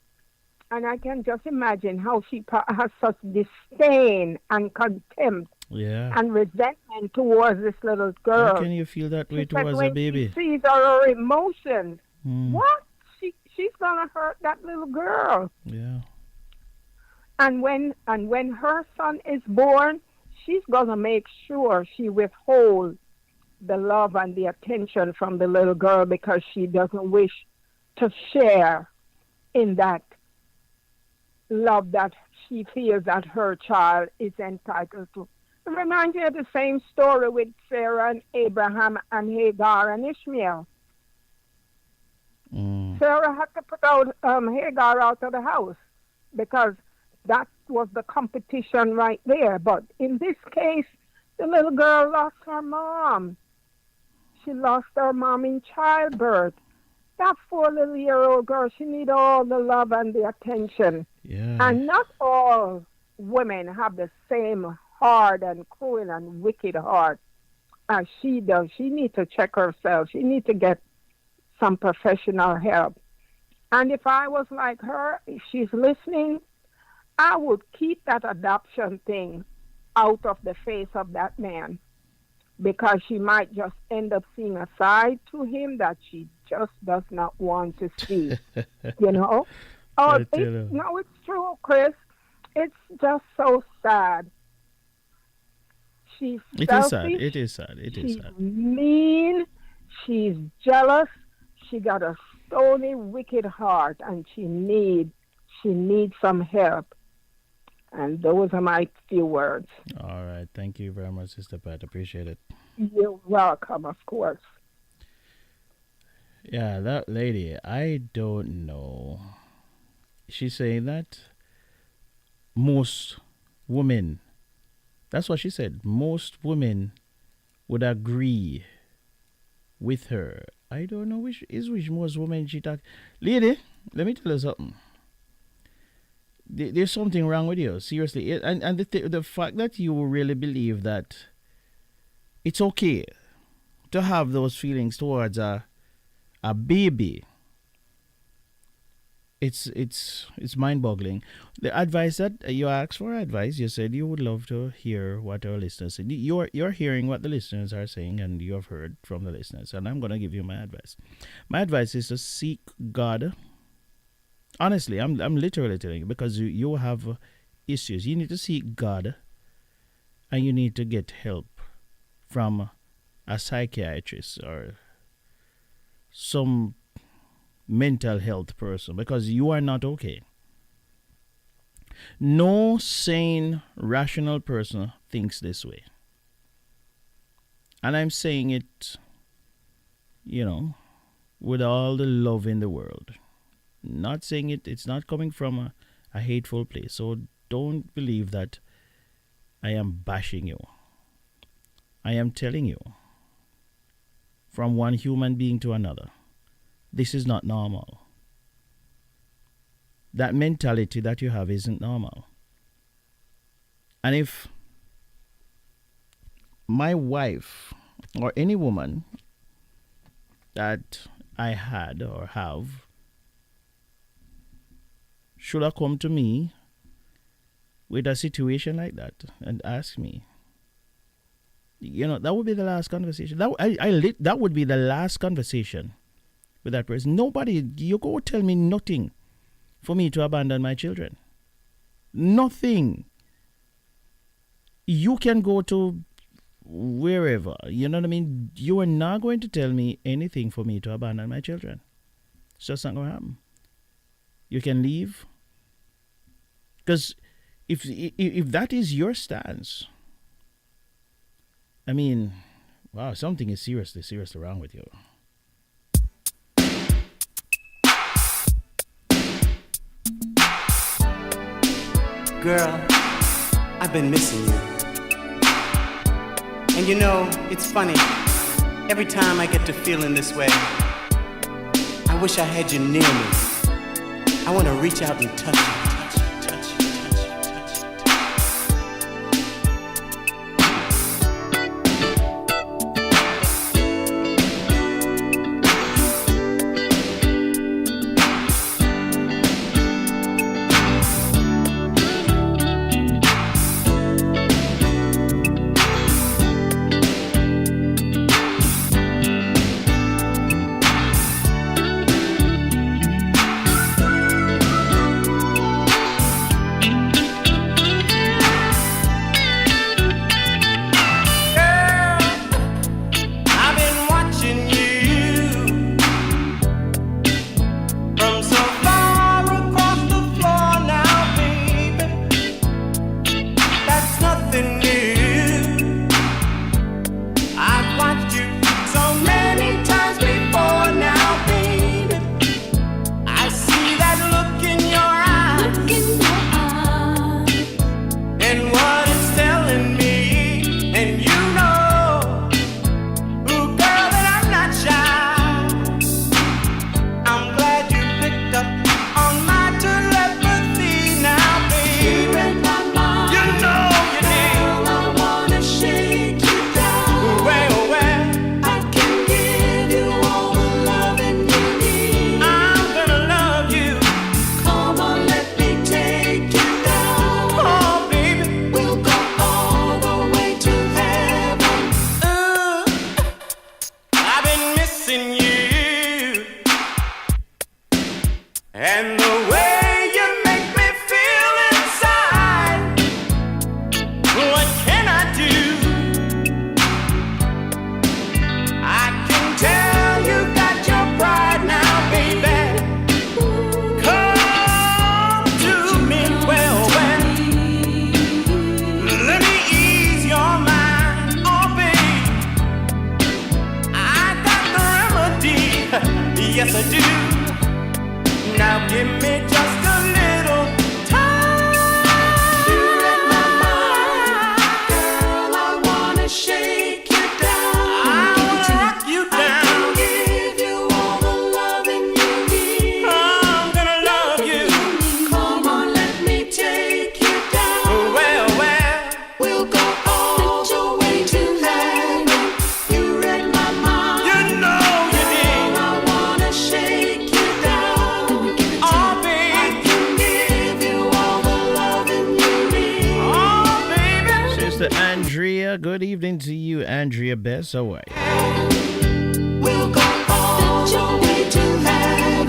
And I can just imagine how she has such disdain and contempt and resentment towards this little girl. How can you feel that way towards when a baby? She sees her emotions. What? She's gonna hurt that little girl. Yeah. And when her son is born, she's gonna make sure she withholds the love and the attention from the little girl because she doesn't wish to share in that love that she feels that her child is entitled to. It reminds me of the same story with Sarah and Abraham and Hagar and Ishmael. Sarah had to put out Hagar out of the house because that was the competition right there. But in this case, the little girl lost her mom. She lost her mom in childbirth. That 4 little year-old girl, she needs all the love and the attention. Yeah. And not all women have the same hard and cruel and wicked heart as she does. She needs to check herself. She needs to get some professional help. And if I was like her, if she's listening, I would keep that adoption thing out of the face of that man, because she might just end up seeing a side to him that she just does not want to see. Oh, no, it's true, Chris. It's just so sad. She's selfish. It is sad. She's mean. She's jealous. She got a stony, wicked heart, and she needs some help. And those are my few words. All right. Thank you very much, Sister Pat. Appreciate it. You're welcome, of course. Yeah, that lady, I don't know. She's saying that most women, that's what she said, most women would agree with her. I don't know which most women she talk. Lady, let me tell you something. There's something wrong with you, seriously. And the fact that you really believe that it's okay to have those feelings towards a baby, it's mind-boggling. The advice that you asked for, you said you would love to hear what our listeners say. You're hearing what the listeners are saying, and you have heard from the listeners, and I'm going to give you my advice. My advice is to seek God. Honestly, I'm literally telling you, because you have issues. You need to seek God, and you need to get help from a psychiatrist or some mental health person, because you are not okay. No sane, rational person thinks this way. And I'm saying it, with all the love in the world. Not saying it's not coming from a hateful place. So don't believe that I am bashing you. I am telling you, from one human being to another, this is not normal. That mentality that you have isn't normal. And if my wife or any woman that I had or have should have come to me with a situation like that and ask me, that would be the last conversation. That would be the last conversation with that person. Nobody, you go tell me nothing for me to abandon my children. Nothing. You can go to wherever, you know what I mean? You are not going to tell me anything for me to abandon my children. It's just not going to happen. You can leave. Because if that is your stance, I mean, wow, something is seriously wrong with you. Girl, I've been missing you. And you know, it's funny. Every time I get to feeling this way, I wish I had you near me. I want to reach out and touch you. Yes, I do. Now give me just a little time. You read my mind, girl. I wanna shake you down. I wanna rock you down. I can give you all the loving you need. I'm gonna love you. Come on, let me take you down. Well, we'll go all the way to heaven. You read my mind. You know you did. I wanna shake you down. Oh, baby. I can give you all the loving you need. Oh, baby. Sister Andrea, good evening to you, Andrea Bess. How are you? We'll go all the way to heaven.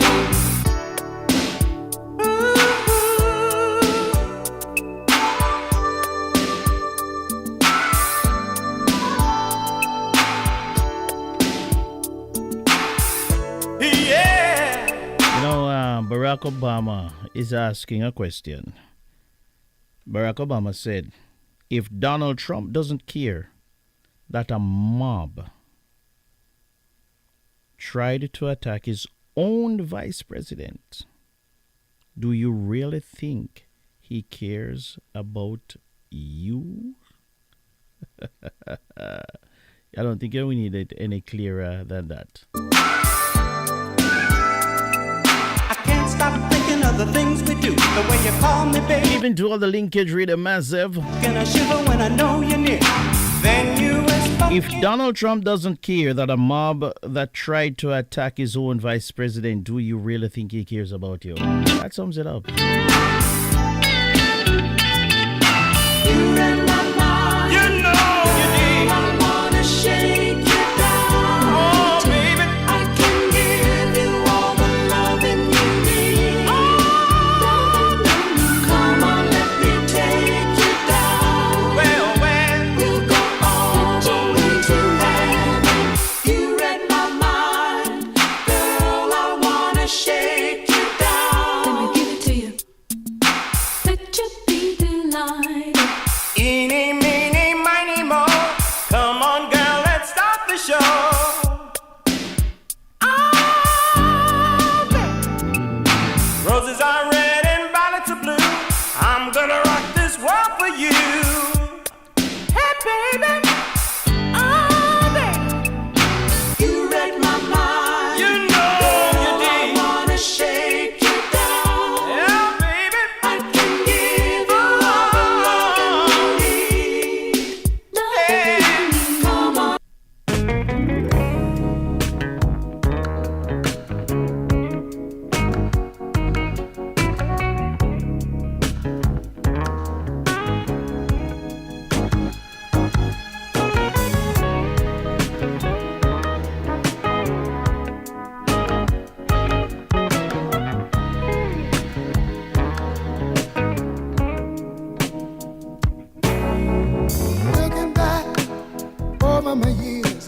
You know, Barack Obama is asking a question. Barack Obama said, if Donald Trump doesn't care that a mob tried to attack his own vice president, do you really think he cares about you? I don't think we need it any clearer than that. Can't stop thinking of the things we do. The way you call me, baby. Even to all the linkage reader massive. Gonna shiver when I know you're near. Then you whisper. If Donald Trump doesn't care that a mob that tried to attack his own vice president, do you really think he cares about you? That sums it up. You read my mind. You know you did. I wanna shake you down. Oh, baby. I can give you all the loving you need. Oh, come on, let me take you down. Well, we'll go all the way to heaven. You read my mind, girl. I wanna shake you down. Let me give it to you. Let your beat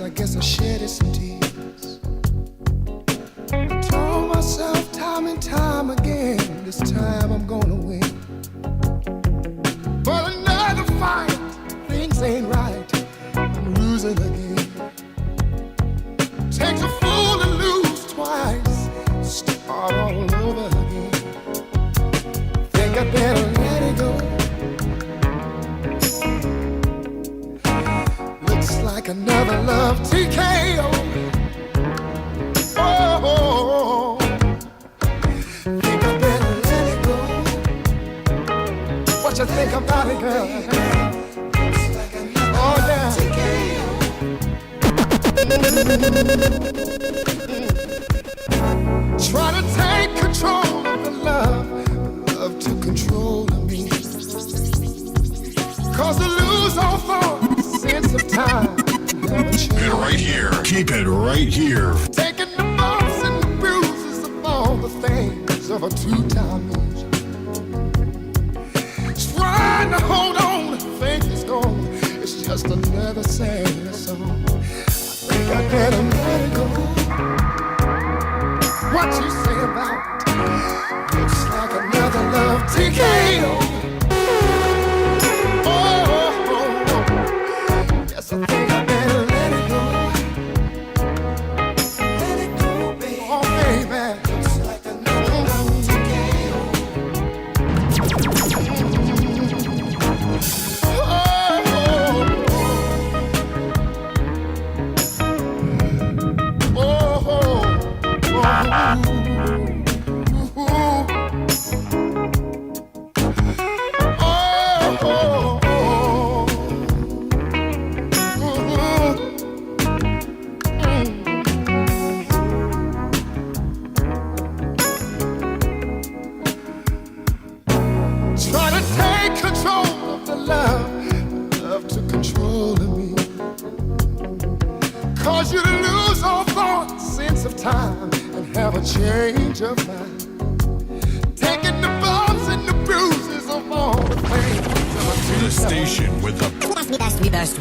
I guess I shedded some tears. I told myself time and time again, this time I'm gonna win. But another fight, things ain't right, I'm losing again. Takes a fool to lose twice, start all over again. Think I better let it go. Looks like another love TKO. Oh, think I better let it go. What you think about it, girl? Oh, yeah. Try to take control of the love to control me. Cause to lose all thought, sense of time. Keep it right here. Keep it right here. Taking the bumps and the bruises of all the things of a two-time loser. Trying to hold on, faith is gone. It's just another sad song. I think I better let it go. What you say about it? Looks like another love TKO. Yes, I think I better let it go. Let it go, baby. Oh, baby. Looks like another love TKO. Try to take control of the love to control me. Cause you to lose all thought, sense of time, and have a change of mind. Taking the bumps and the bruises of all the pain. The station with the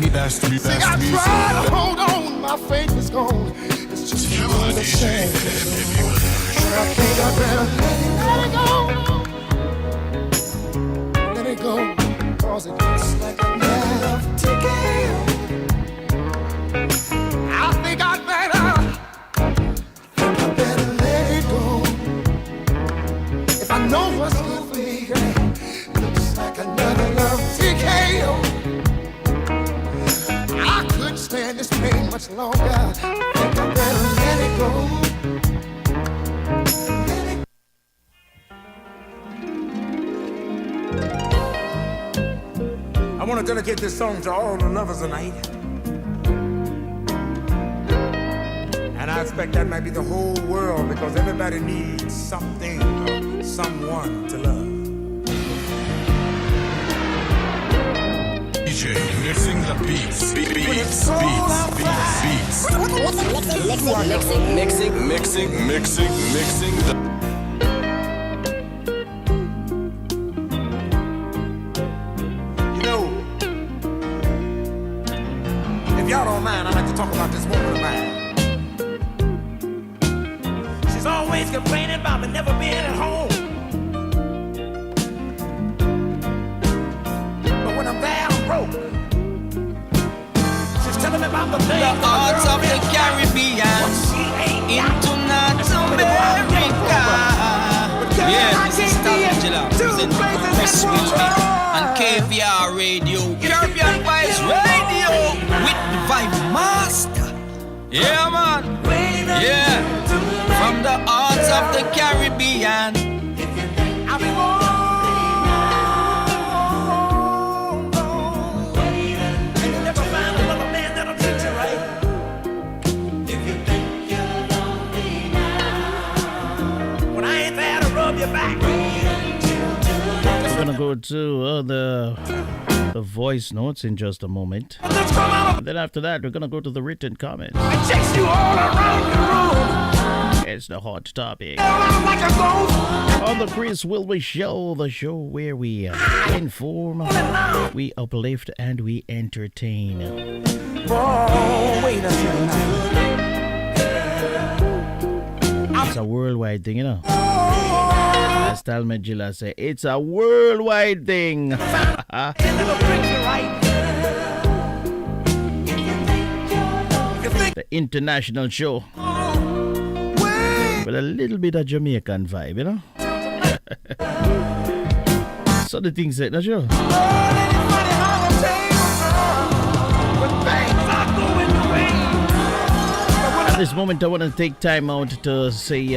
best See, I try to hold on, my faith is gone. It's just another shame. And I think I better let it go. Let it go, cause it looks like a love TKO. I think I better let it go. If I know what's good for me, girl, looks like another love TKO. I couldn't stand this pain much longer. I think I better let it go. I want to dedicate this song to all the lovers tonight. And I expect that might be the whole world because everybody needs something or someone to love. DJ mixing the beats. Mixing the. Y'all don't mind, I'd like to talk about this woman of mine. She's always complaining about me never being at home. But when I'm there, I'm broke. She's telling me about the things the arts of the Caribbean into North America. Yeah, this is Angela, presenting Chris Whilby and KVR Radio, Caribbean Vibes Radio with the Vibe Master. Yeah, man. Yeah, from the arts of the Caribbean. I'll be and you never find another man that'll treat you right. If you think you're lonely now, when I ain't there to rub your back. We're gonna go to the voice notes in just a moment. And then after that, we're gonna go to the written comments. I chase you all around the room. It's the hot topic Like a ghost. on the Chris Whilby Show, the show where we inform, we uplift, and we entertain. Oh, wait until tonight. It's a worldwide thing, you know. As Talmud Gilla say, it's a worldwide thing. The international show with a little bit of Jamaican vibe, you know. So the thing said, not sure. At this moment, I want to take time out to say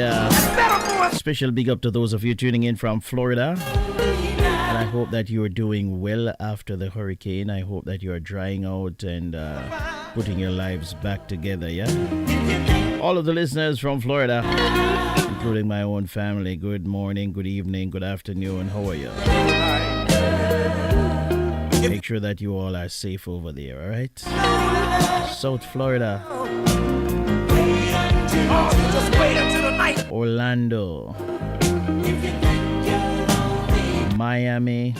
special big up to those of you tuning in from Florida. And I hope that you are doing well after the hurricane. I hope that you are drying out and putting your lives back together, yeah? All of the listeners from Florida, including my own family, good morning, good evening, good afternoon. How are you? Make sure that you all are safe over there, all right? South Florida. Orlando, Miami,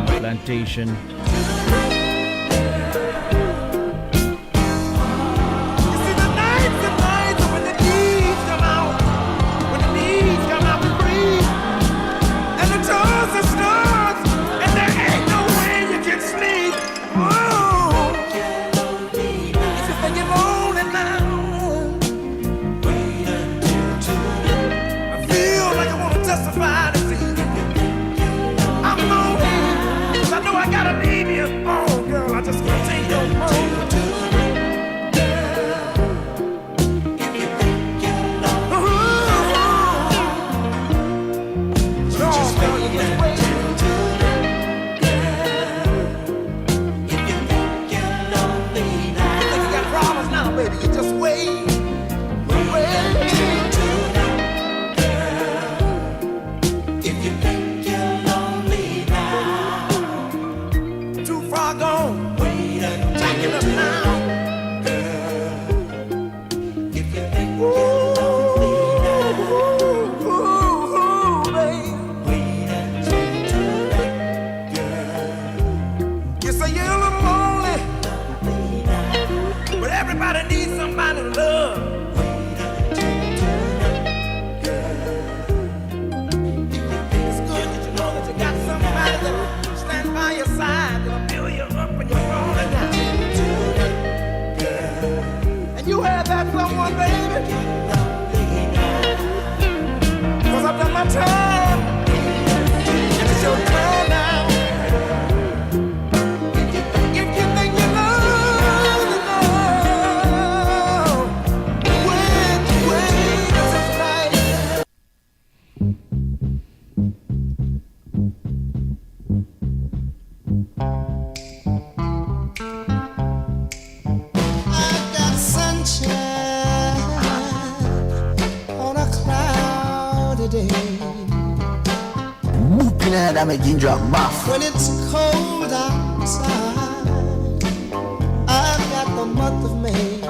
Plantation, when it's cold outside, I've got the month of May.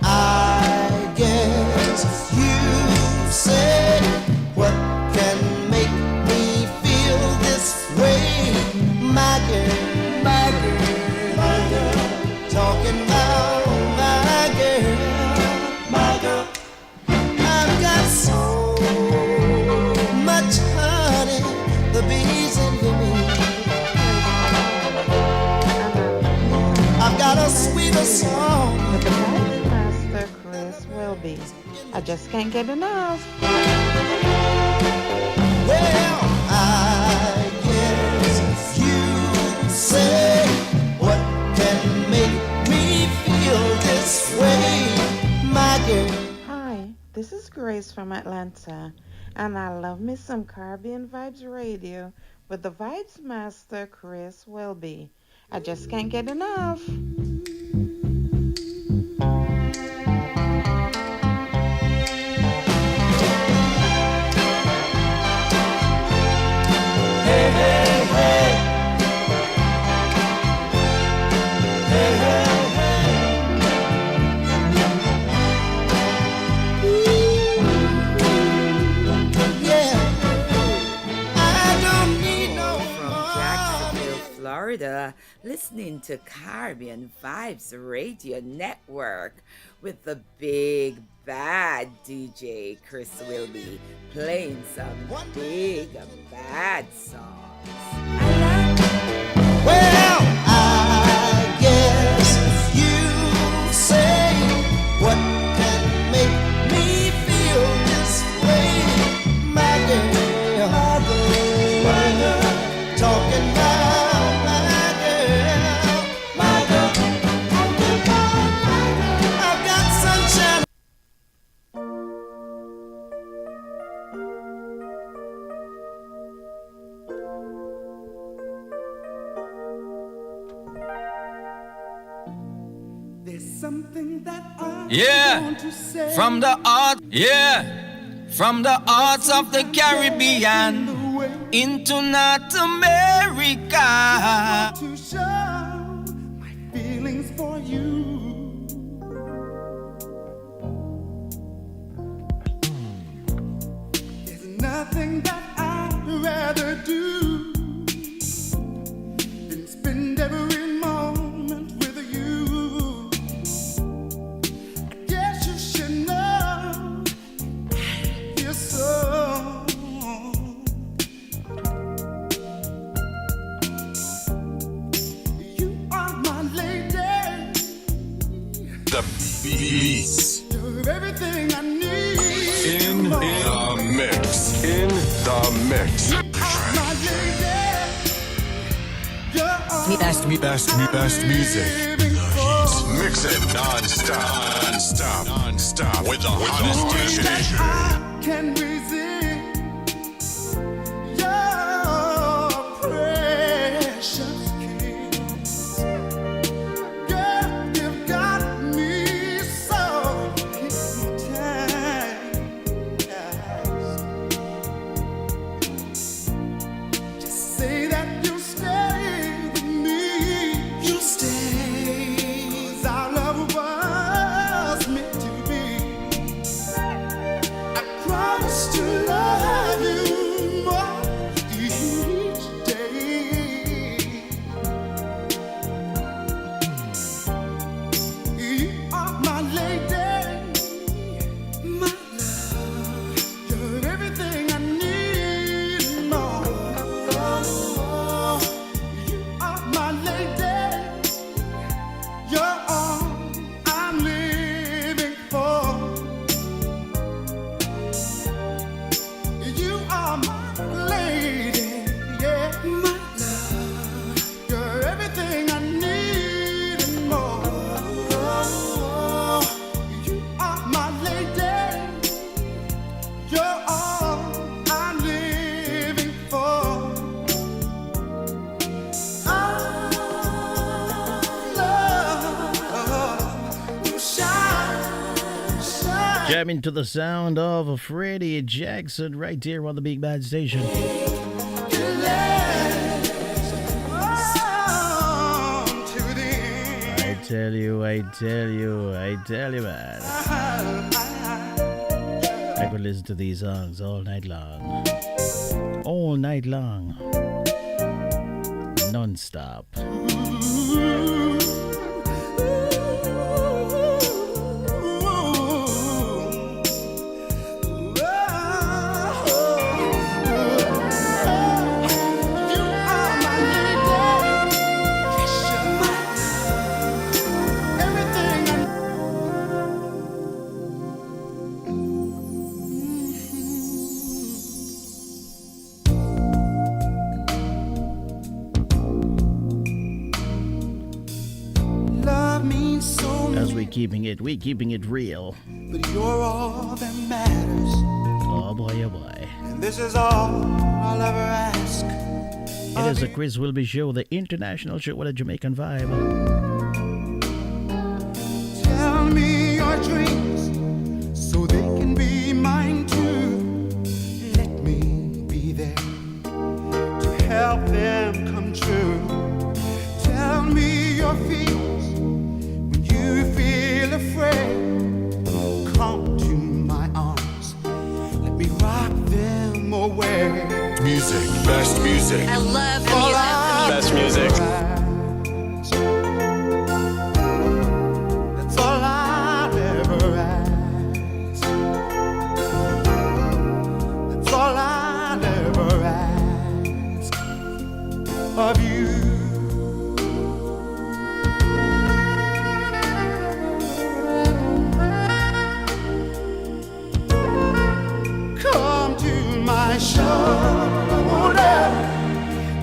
I guess you say what can make me feel this way, my girl, my girl, my girl, talking about my girl, my girl. I've got so much honey, the bees envy me. I've got a sweeter song with the Vibes Master Chris Whilby. I just can't get enough. Well, I guess you say what can make me feel this way, my girl. Hi, this is Grace from Atlanta, and I love me some Caribbean Vibes Radio with the Vibes Master Chris Whilby. I just can't get enough. Hey, hey, hey. Hey, hey, hey. Ooh, yeah. I don't need no more. Florida, listening to Caribbean Vibes Radio Network with the big bad DJ Chris Wilby playing some big bad songs. Well, I guess you say what can make me feel this way, my girl, my girl, talking about my girl, my girl, I've got sunshine. Something that I Yeah, want to say. from the art, yeah, from the arts of the Caribbean into North America. To show my feelings for you. There's nothing that I'd rather do than spend every moment with you. Guess you should know you're so. You are my lady. The beats. You're everything I need. In the mix. In the mix. My lady. You're all Best music. The heat. Mix it non-stop with the hottest DJ. I can resist your precious kiss. Girl, you've got me so hypnotized. Just say that you'll stay with me. You'll stay. 'Cause our love was meant to be. I promise to love you more each day. You are my lady, my love. You're everything I need and more. You are my lady. You're all I'm living for. You are my lady, yeah, my love. You're everything I need and more. You are my lady. You're all I'm living for. Love, you shine, shine. Jamming to the sound of Freddie Jackson right here on the Big Bad Station. I tell you, man. I could listen to these songs all night long. All night long. Non-stop. Love means so much, As we're keeping it real. but you're all that matters. Oh boy, oh boy. And this is all I'll ever ask. It is a Chris Wilby show, the international show with a Jamaican vibe. Tell me your dreams so they can be mine too. Let me be there to help them come true. Tell me your fears when you feel afraid. Come to my arms, let me rock them away. Music. Best music. I love the music. best music. That's all I'll ever ask. That's all I'll ever ask of you. Come to my shoulder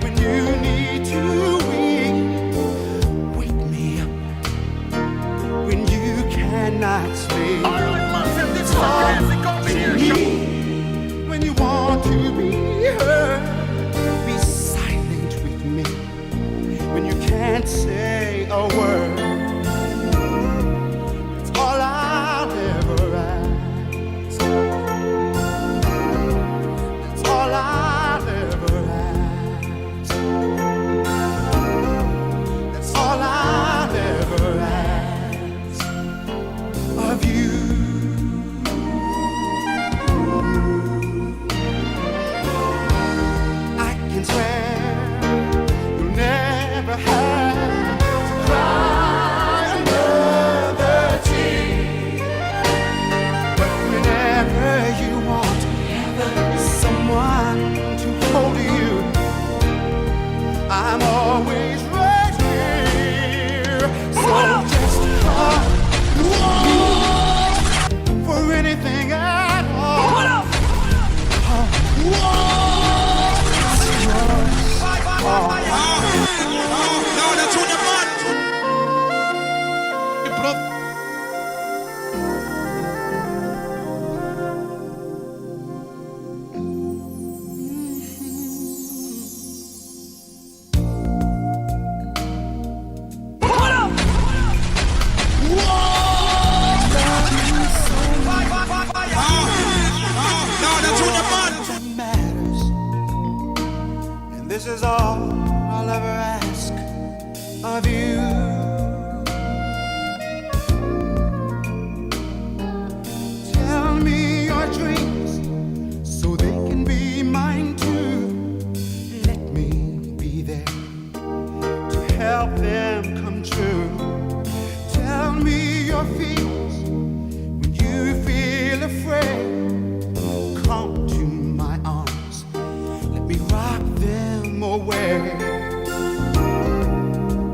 when you need to wake me up when you cannot sleep. Talk to me when you want to be heard. Be silent with me when you can't say a word. It's all I'll ever ask. It's all I'll ever ask. That's all I'll ever ask of you. I can swear you'll never have to cry another tear. But whenever you want someone to hold you, I'm always right here. So just call for anything at all. No, that's what the man. Matters, and this is all I'll ever ask of you. Tell me your dreams so they can be mine too. Let me be there to help them come true. Tell me your fears when you feel afraid. Come to my arms, let me rock them away.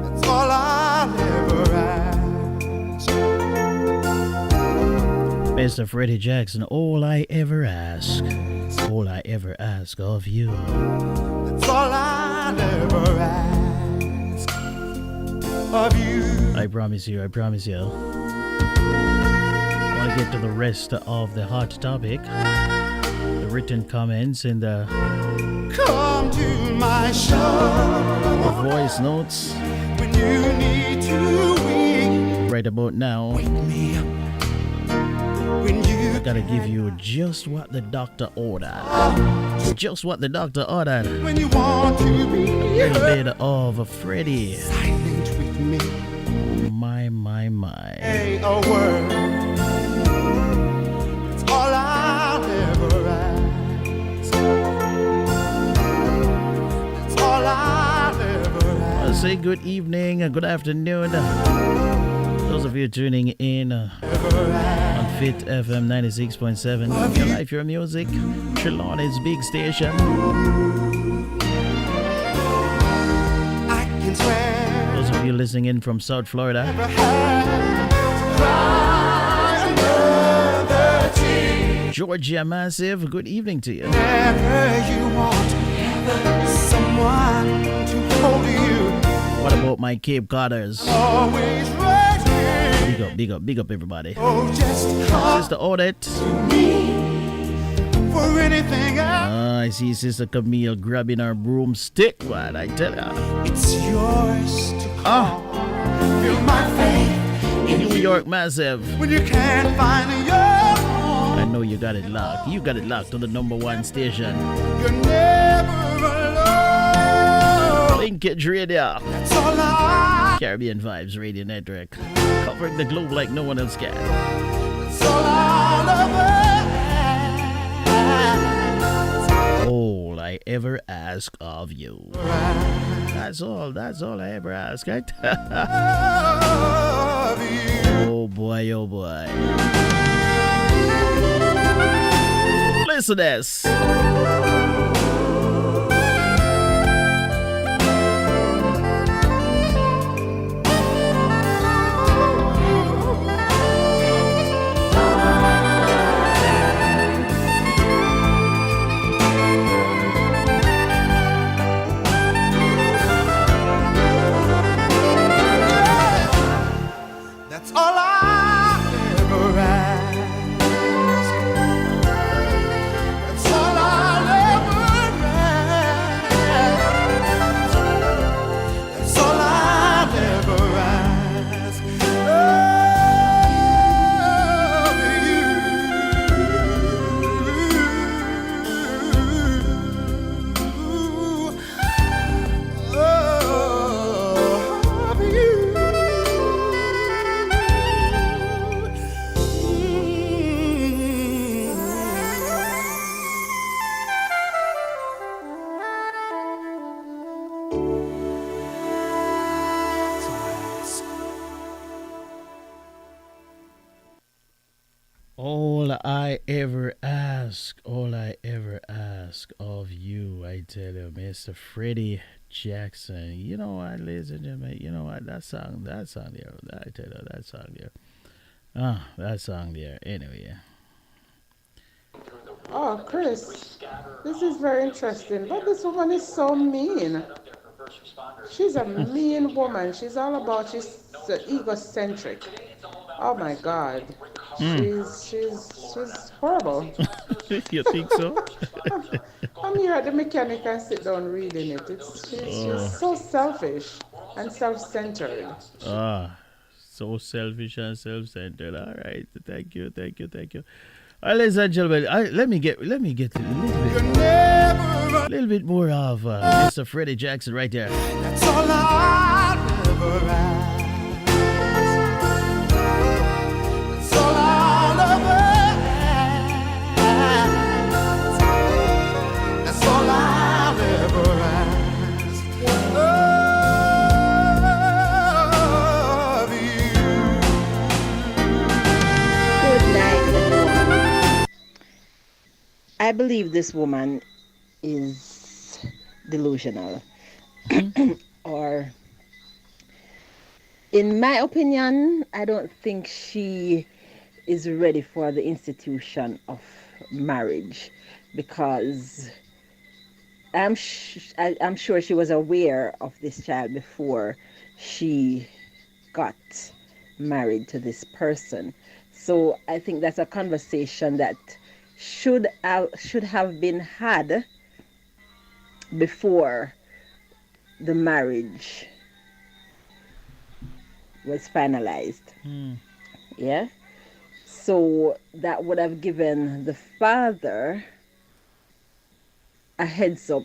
That's all I'll ever ask. Mr. Freddie Jackson, all I ever ask of you. That's all I'll ever ask of you. I promise you. I want to get to the rest of the hot topic. The written comments and the Come to my show. voice notes. When you need to Right about now, I gotta give you just what the doctor ordered. Just what the doctor ordered. When you want to be a little bit of Freddie. Silent with me. My. Say a word. It's all I'll ever ask. It's all I'll ever ask. I'll say good evening, good afternoon. Those of you tuning in on Fit FM 96.7. Your life, your music. Trelawney's big station. I can swear. Those of you listening in from South Florida. Georgia Massive, good evening to you. Whenever you want someone to hold you. What about my Cape Codders? Always right here. Big up everybody. Oh, just come Sister Odette. to me for anything else. I see Sister Camille grabbing her broomstick. What I tell her. It's yours to call. Feel my faith in New York Massive. when you can't find your home. I know you got it locked. You got it locked to the #1 station. You're never alone. Linkage Radio. That's all I. Caribbean Vibes Radio Network. Covering the globe like no one else can. That's all I'll ever ask. All I ever ask of you. That's all I ever ask, right? Oh boy, oh boy. Listen to this. That's all I ever ask. That's all I'll ever ask. That's all I'll ever ask of you. All I ever ask of you, I tell you, Mr. Freddie Jackson. You know what, ladies and gentlemen, you know what, that song there, I tell you, that song there. That song there, anyway. Oh, Chris, this is very interesting, but this woman is so mean. She's a mean woman. She's all about, she's egocentric. Oh my God. She's horrible. You think so? I'm here at the mechanic and sit down reading it. She's so selfish and self-centered. So selfish and self-centered. All right, thank you. All right, ladies and gentlemen, let me get a little bit more of Mr. Freddie Jackson right there. That's all I'll ever ask. That's all I'll ever ask. That's all I'll ever ask of you. Good night, everyone. I believe this woman is delusional. Or, in my opinion, I don't think she is ready for the institution of marriage, because I'm sure she was aware of this child before she got married to this person. So I think that's a conversation that should have been had before the marriage was finalized. Yeah. So that would have given the father a heads up,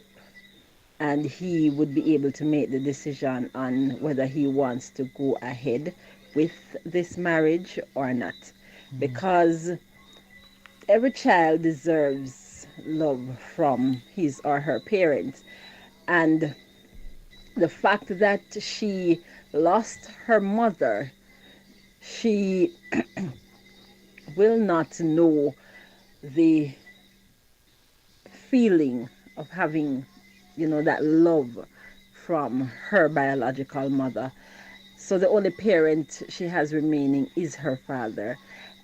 and he would be able to make the decision on whether he wants to go ahead with this marriage or not. Because every child deserves love from his or her parents. And the fact that she lost her mother, she will not know the feeling of having, that love from her biological mother. So the only parent she has remaining is her father.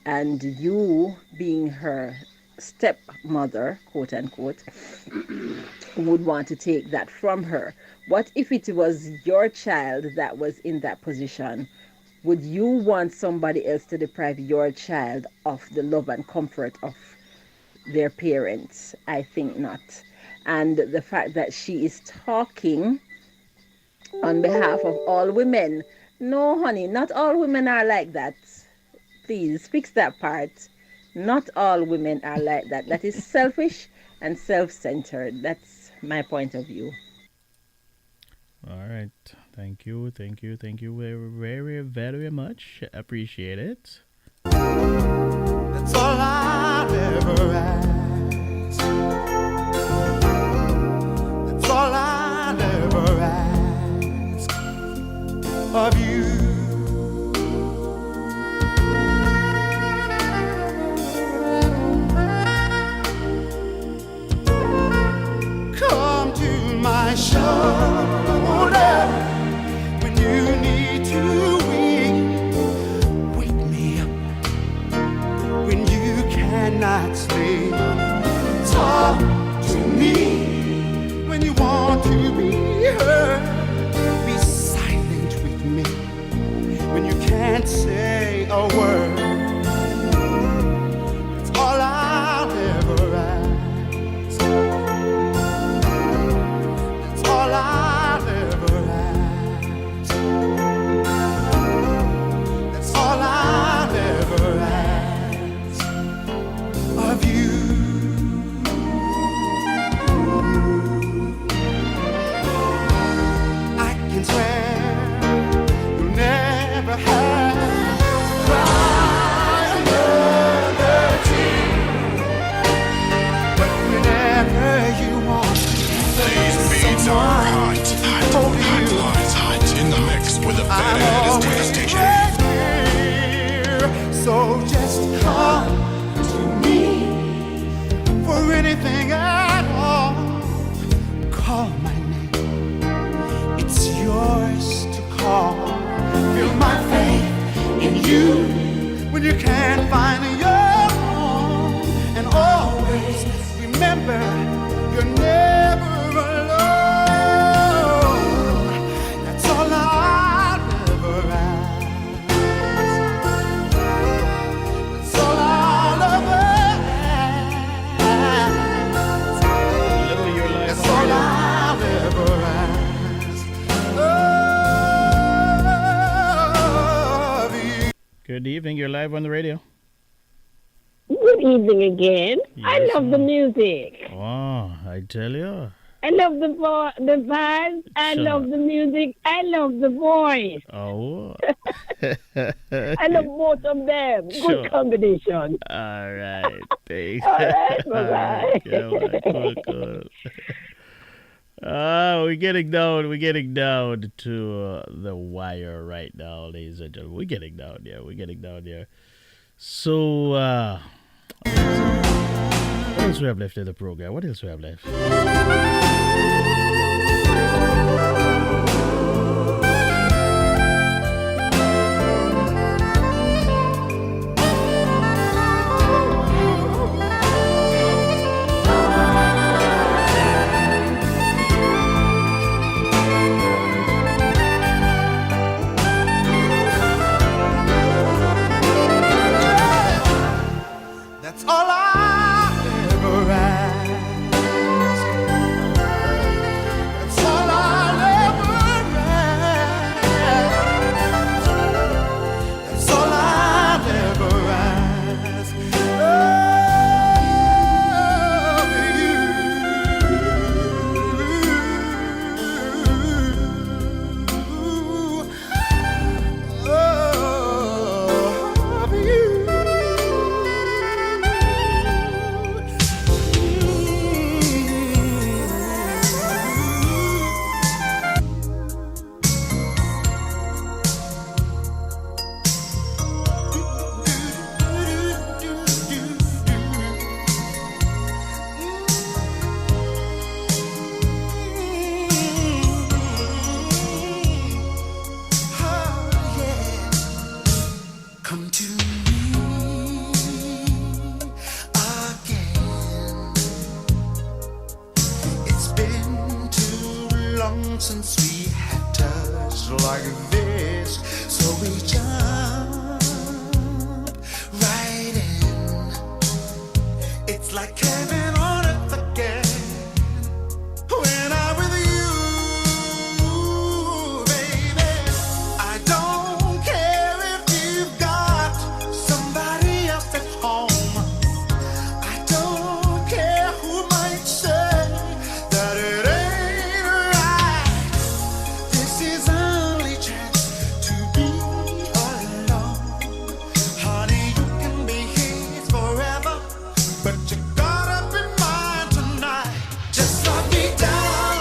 And you, being her stepmother, quote unquote, would want to take that from her. What if it was your child that was in that position? Would you want somebody else to deprive your child of the love and comfort of their parents? I think not. And the fact that she is talking on behalf of all women. No, honey, not all women are like that. Please fix that part. Not all women are like that. That is selfish and self-centered. That's my point of view. All right. Thank you very, very, very much. Appreciate it. That's all I'll ever ask. of you. Come to my shoulder when you need to wake me up when you cannot sleep. Talk to me when you want to be heard. Be silent with me when you can't say a word. It's all I'll ever ask. It's all I'll ever ask. That's all I'll ever ask of you. I can swear you'll never have to cry another tear. But whenever you want, These beats are hot. Hot in the mix with the baddest to the station. so just come to me for anything at all. Call my name, it's yours to call. Feel my faith in you when you can't find your home. And always remember, you're never alone. That's all I'll ever ask. That's all I'll ever ask. That's all I'll ever ask of you. Good evening. You're live on the radio. Good evening again. I Yes, love the music. Oh, I tell you. I love the vibes. I Sure. love the music. I love the voice. Oh. I love both of them. Sure. Good combination. All right. Thanks. All right, bye-bye. Yeah, man. Cool. We're getting down to the wire right now, ladies and gentlemen. We're getting down there. So, what else we have left in the program? What else we have left? That's all I ever ask. That's all I'll ever ask. That's all I'll ever ask of you. Come to me again. It's been too long since we had touched like this, so we jump right in. It's like heaven on earth again. When I'm with you, baby, I don't care if you've got somebody else at home. I don't care who might say that it ain't right. This is our only chance to be alone. Honey, you can be his forever, but you gotta be mine tonight. Just lock me down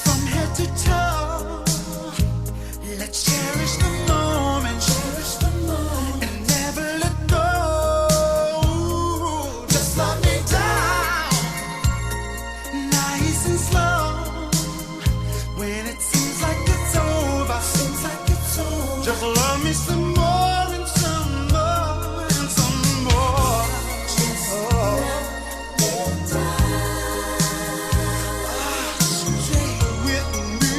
from head to toe. Just love me some more and some more and some more. Stay with me.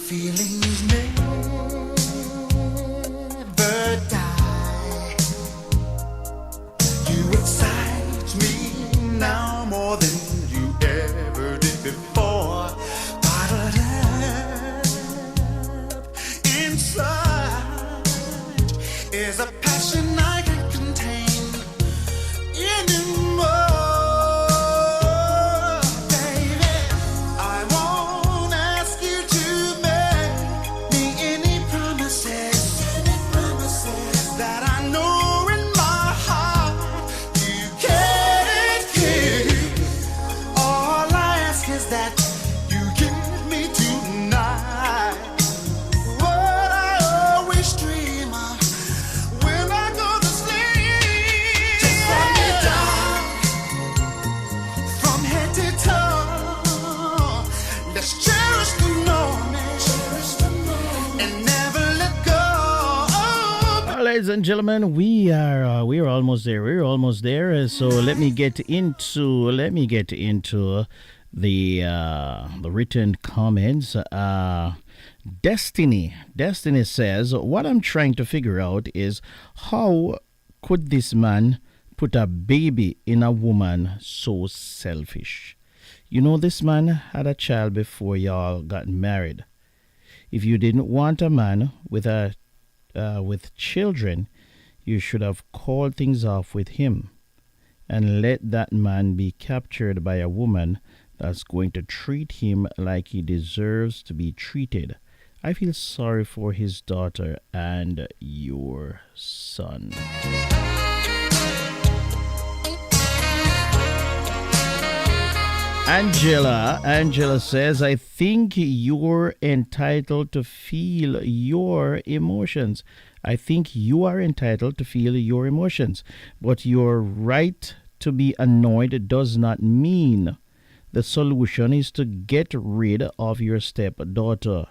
Feelings never die. You excite me now more than you ever did before. Bottled up inside is a passion I can't contain anymore. Baby, I won't ask you to make me any promises that I know in my heart you can't keep. All I ask is that you give me tonight what I always dream of when I go to sleep. Just let me down from head to toe. Let's cherish the moment and never let go. Ladies and gentlemen, we're almost there. We're almost there. So let me get into the written comments. Destiny says, what I'm trying to figure out is how could this man put a baby in a woman so selfish? You know, this man had a child before y'all got married. If you didn't want a man with children, you should have called things off with him and let that man be captured by a woman that's going to treat him like he deserves to be treated. I feel sorry for his daughter and your son. Angela says, I think you're entitled to feel your emotions. I think you are entitled to feel your emotions, but your right to be annoyed does not mean the solution is to get rid of your stepdaughter.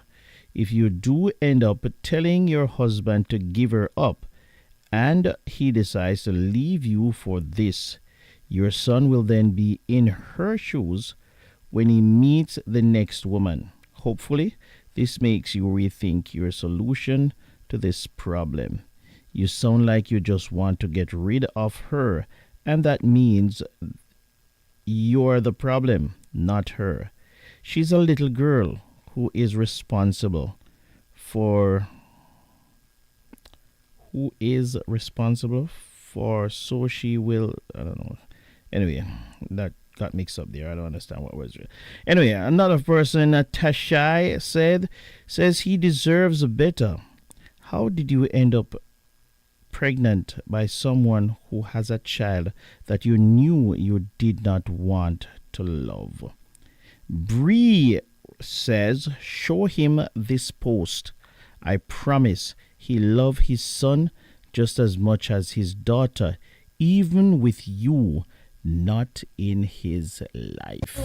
If you do end up telling your husband to give her up and he decides to leave you for this, your son will then be in her shoes when he meets the next woman. Hopefully, this makes you rethink your solution to this problem. You sound like you just want to get rid of her, and that means you're the problem, not her. She's a little girl who is responsible for so she will, I don't know. Anyway, that got mixed up there. I don't understand what was it. Anyway, another person, Tashai, says he deserves better. How did you end up pregnant by someone who has a child that you knew you did not want to love? Bree says, show him this post. I promise he loves his son just as much as his daughter, even with you not in his life.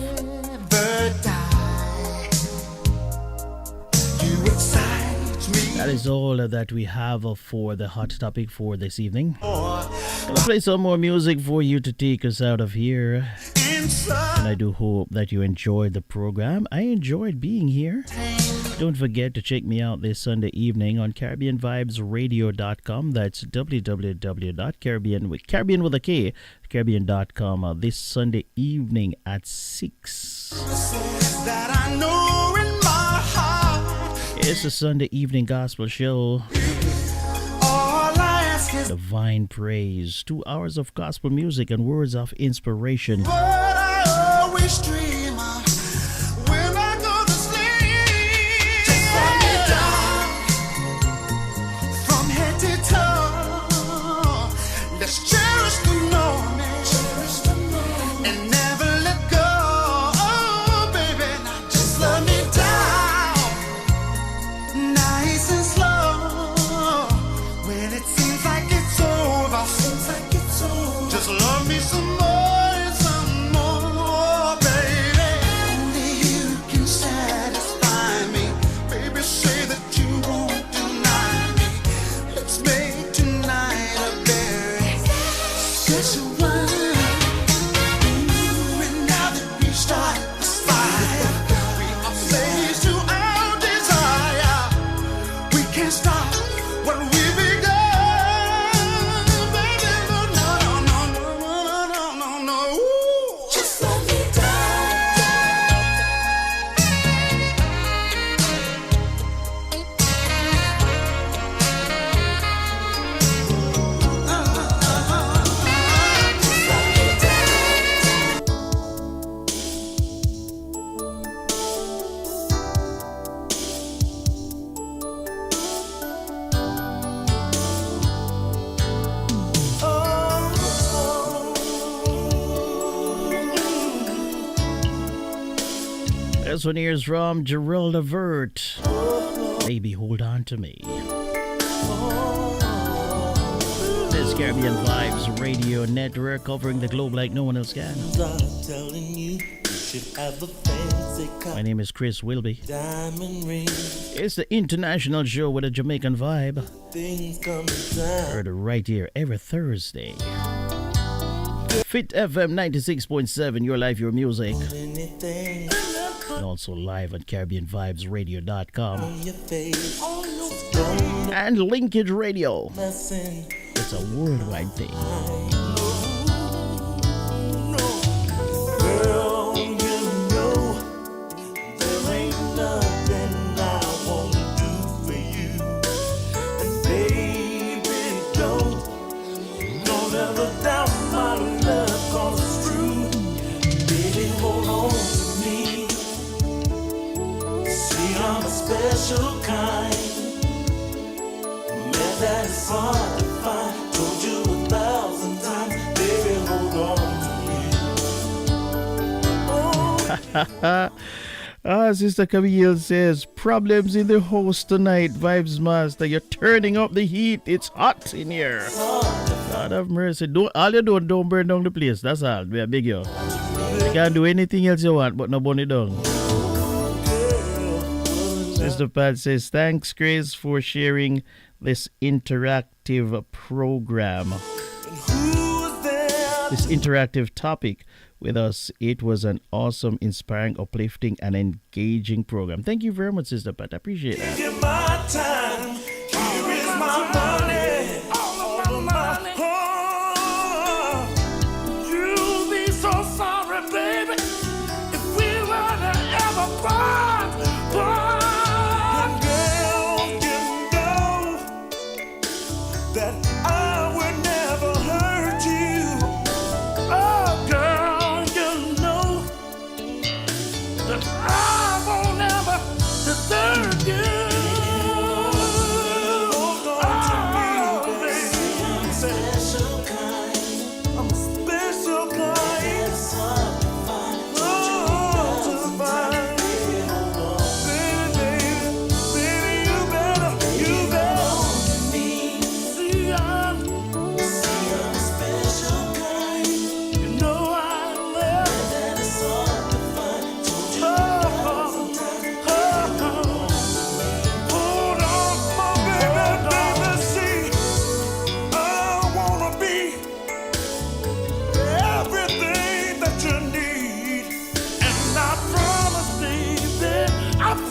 That is all that we have for the hot topic for this evening. I'll play some more music for you to take us out of here. And I do hope that you enjoyed the program. I enjoyed being here. Don't forget to check me out this Sunday evening on CaribbeanVibesRadio.com. That's www.Caribbean.com this Sunday evening at 6. It's a Sunday evening gospel show. Divine praise. 2 hours of gospel music and words of inspiration. Let's cherish the moment and never let go. Oh, baby, now just let me down, nice and slow. When it seems like it's over, just love me some more and some more, baby. This one here is from Gerald Avert. Baby, hold on to me. This Caribbean Vibes Radio Network covering the globe like no one else can. My name is Chris Whilby. It's the international show with a Jamaican vibe. Heard right here every Thursday. Fit FM 96.7, your life, your music. And also live on CaribbeanVibesRadio.com. And Linkage Radio. It's a worldwide thing. Girl, you know there ain't nothing I won't do for you. And baby, don't ever doubt my love, 'cause it's true. Baby, hold on to me. See, I'm a special kind. Man, that is hard to find. Told you 1,000 times. Baby, hold on to me. Sister Camille says, problems in the house tonight, Vibes Master. You're turning up the heat. It's hot in here. God have mercy. All you do, don't burn down the place. That's all. We are big you. You can't do anything else you want, but no burn it down. Sister Pat says, thanks, Grace, for sharing this interactive program. This interactive topic with us. It was an awesome, inspiring, uplifting, and engaging program. Thank you very much, Sister Pat. I appreciate that. Give my time. Here is my money. All of my money. Oh, you'll be so sorry, baby, if we were to ever part. And girl, you know that I would never hurt you. Oh, girl, you know that I won't ever desert you. Hold on to me, baby. I'm a special kind. I'm a special kind. It's hard to find. Oh, to find. Baby, you better. See, I'm a special kind. You know I love. That is hard to find. Hold on, my baby, see, I wanna be everything that you need. And I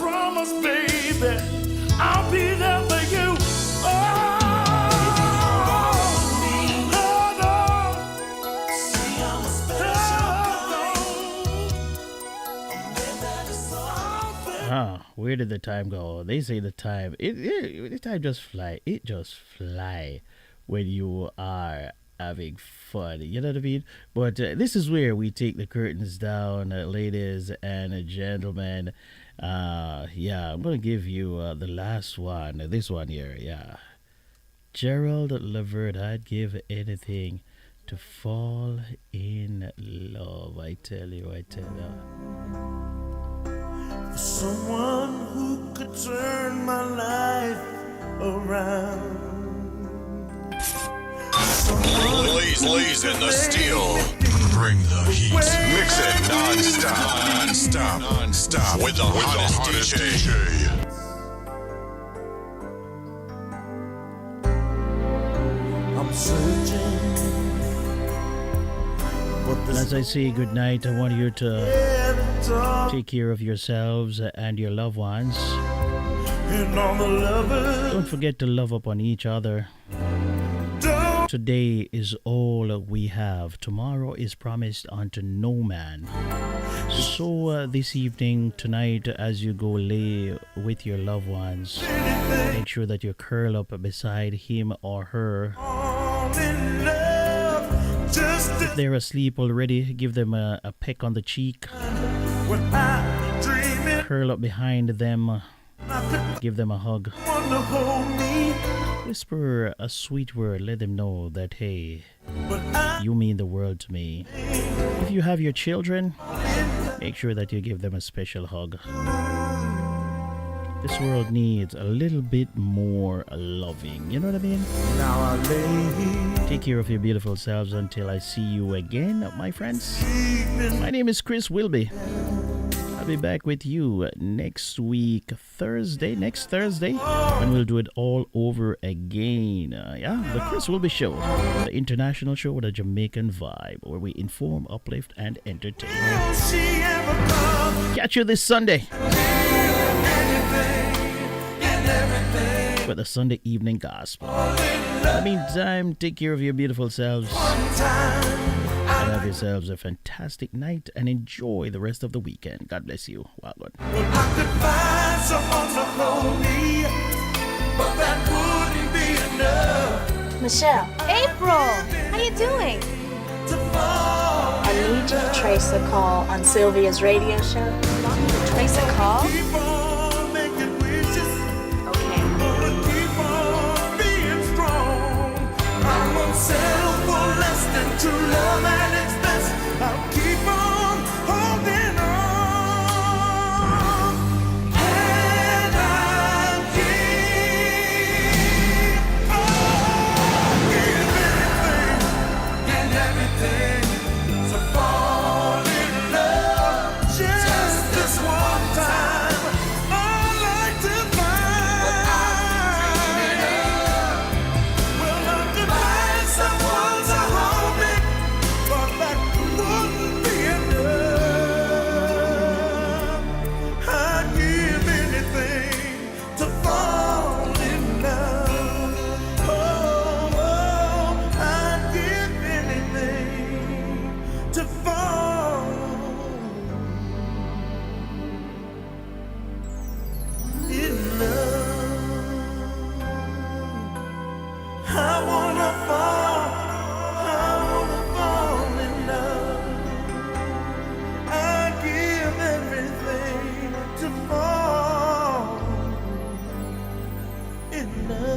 promise, baby, I'll be there for you. Oh, hold on. See, I'm a special. Where did the time go? They say the time the time just fly. It just fly when you are having fun. You know what I mean? But this is where we take the curtains down, ladies and gentlemen. I'm gonna give you the last one. This one here, yeah. Gerald Levert, I'd give anything to fall in love. I tell you. Someone who could turn my life around. Blaze in the steel. Bring the heat. Mix it non-stop with the hottest DJ. I'm searching. And as I say goodnight, I want you to take care of yourselves and your loved ones. Don't forget to love upon each other. Today is all we have. Tomorrow is promised unto no man. So this evening, tonight, as you go lay with your loved ones, make sure that you curl up beside him or her. If they're asleep already, give them a peck on the cheek. Curl up behind them. Give them a hug. whisper a sweet word. Let them know that, hey, you mean the world to me. If you have your children, make sure that you give them a special hug. This world needs a little bit more loving. You know what I mean? Now I lay. Take care of your beautiful selves until I see you again, my friends. My name is Chris Whilby. I'll be back with you next week, next Thursday, and we'll do it all over again. The Chris Whilby Show, the international show with a Jamaican vibe, where we inform, uplift, and entertain. Catch you this Sunday for the Sunday evening gospel. In the meantime, take care of your beautiful selves. Have yourselves a fantastic night and enjoy the rest of the weekend. God bless you. Wow, God. I could find someone to hold me, but that wouldn't be enough. Michelle. April, how you doing? I need you to trace a call on Sylvia's radio show. Trace a call? Settle for less than true love and expense. I'll keep on holding on, and I'll keep on give anything and everything to fall in love just this one time. I'd like to someone to hold me, but that wouldn't be enough. I'd give anything to fall in love. Oh, I'd give anything to fall in love. I wanna fall. Enough.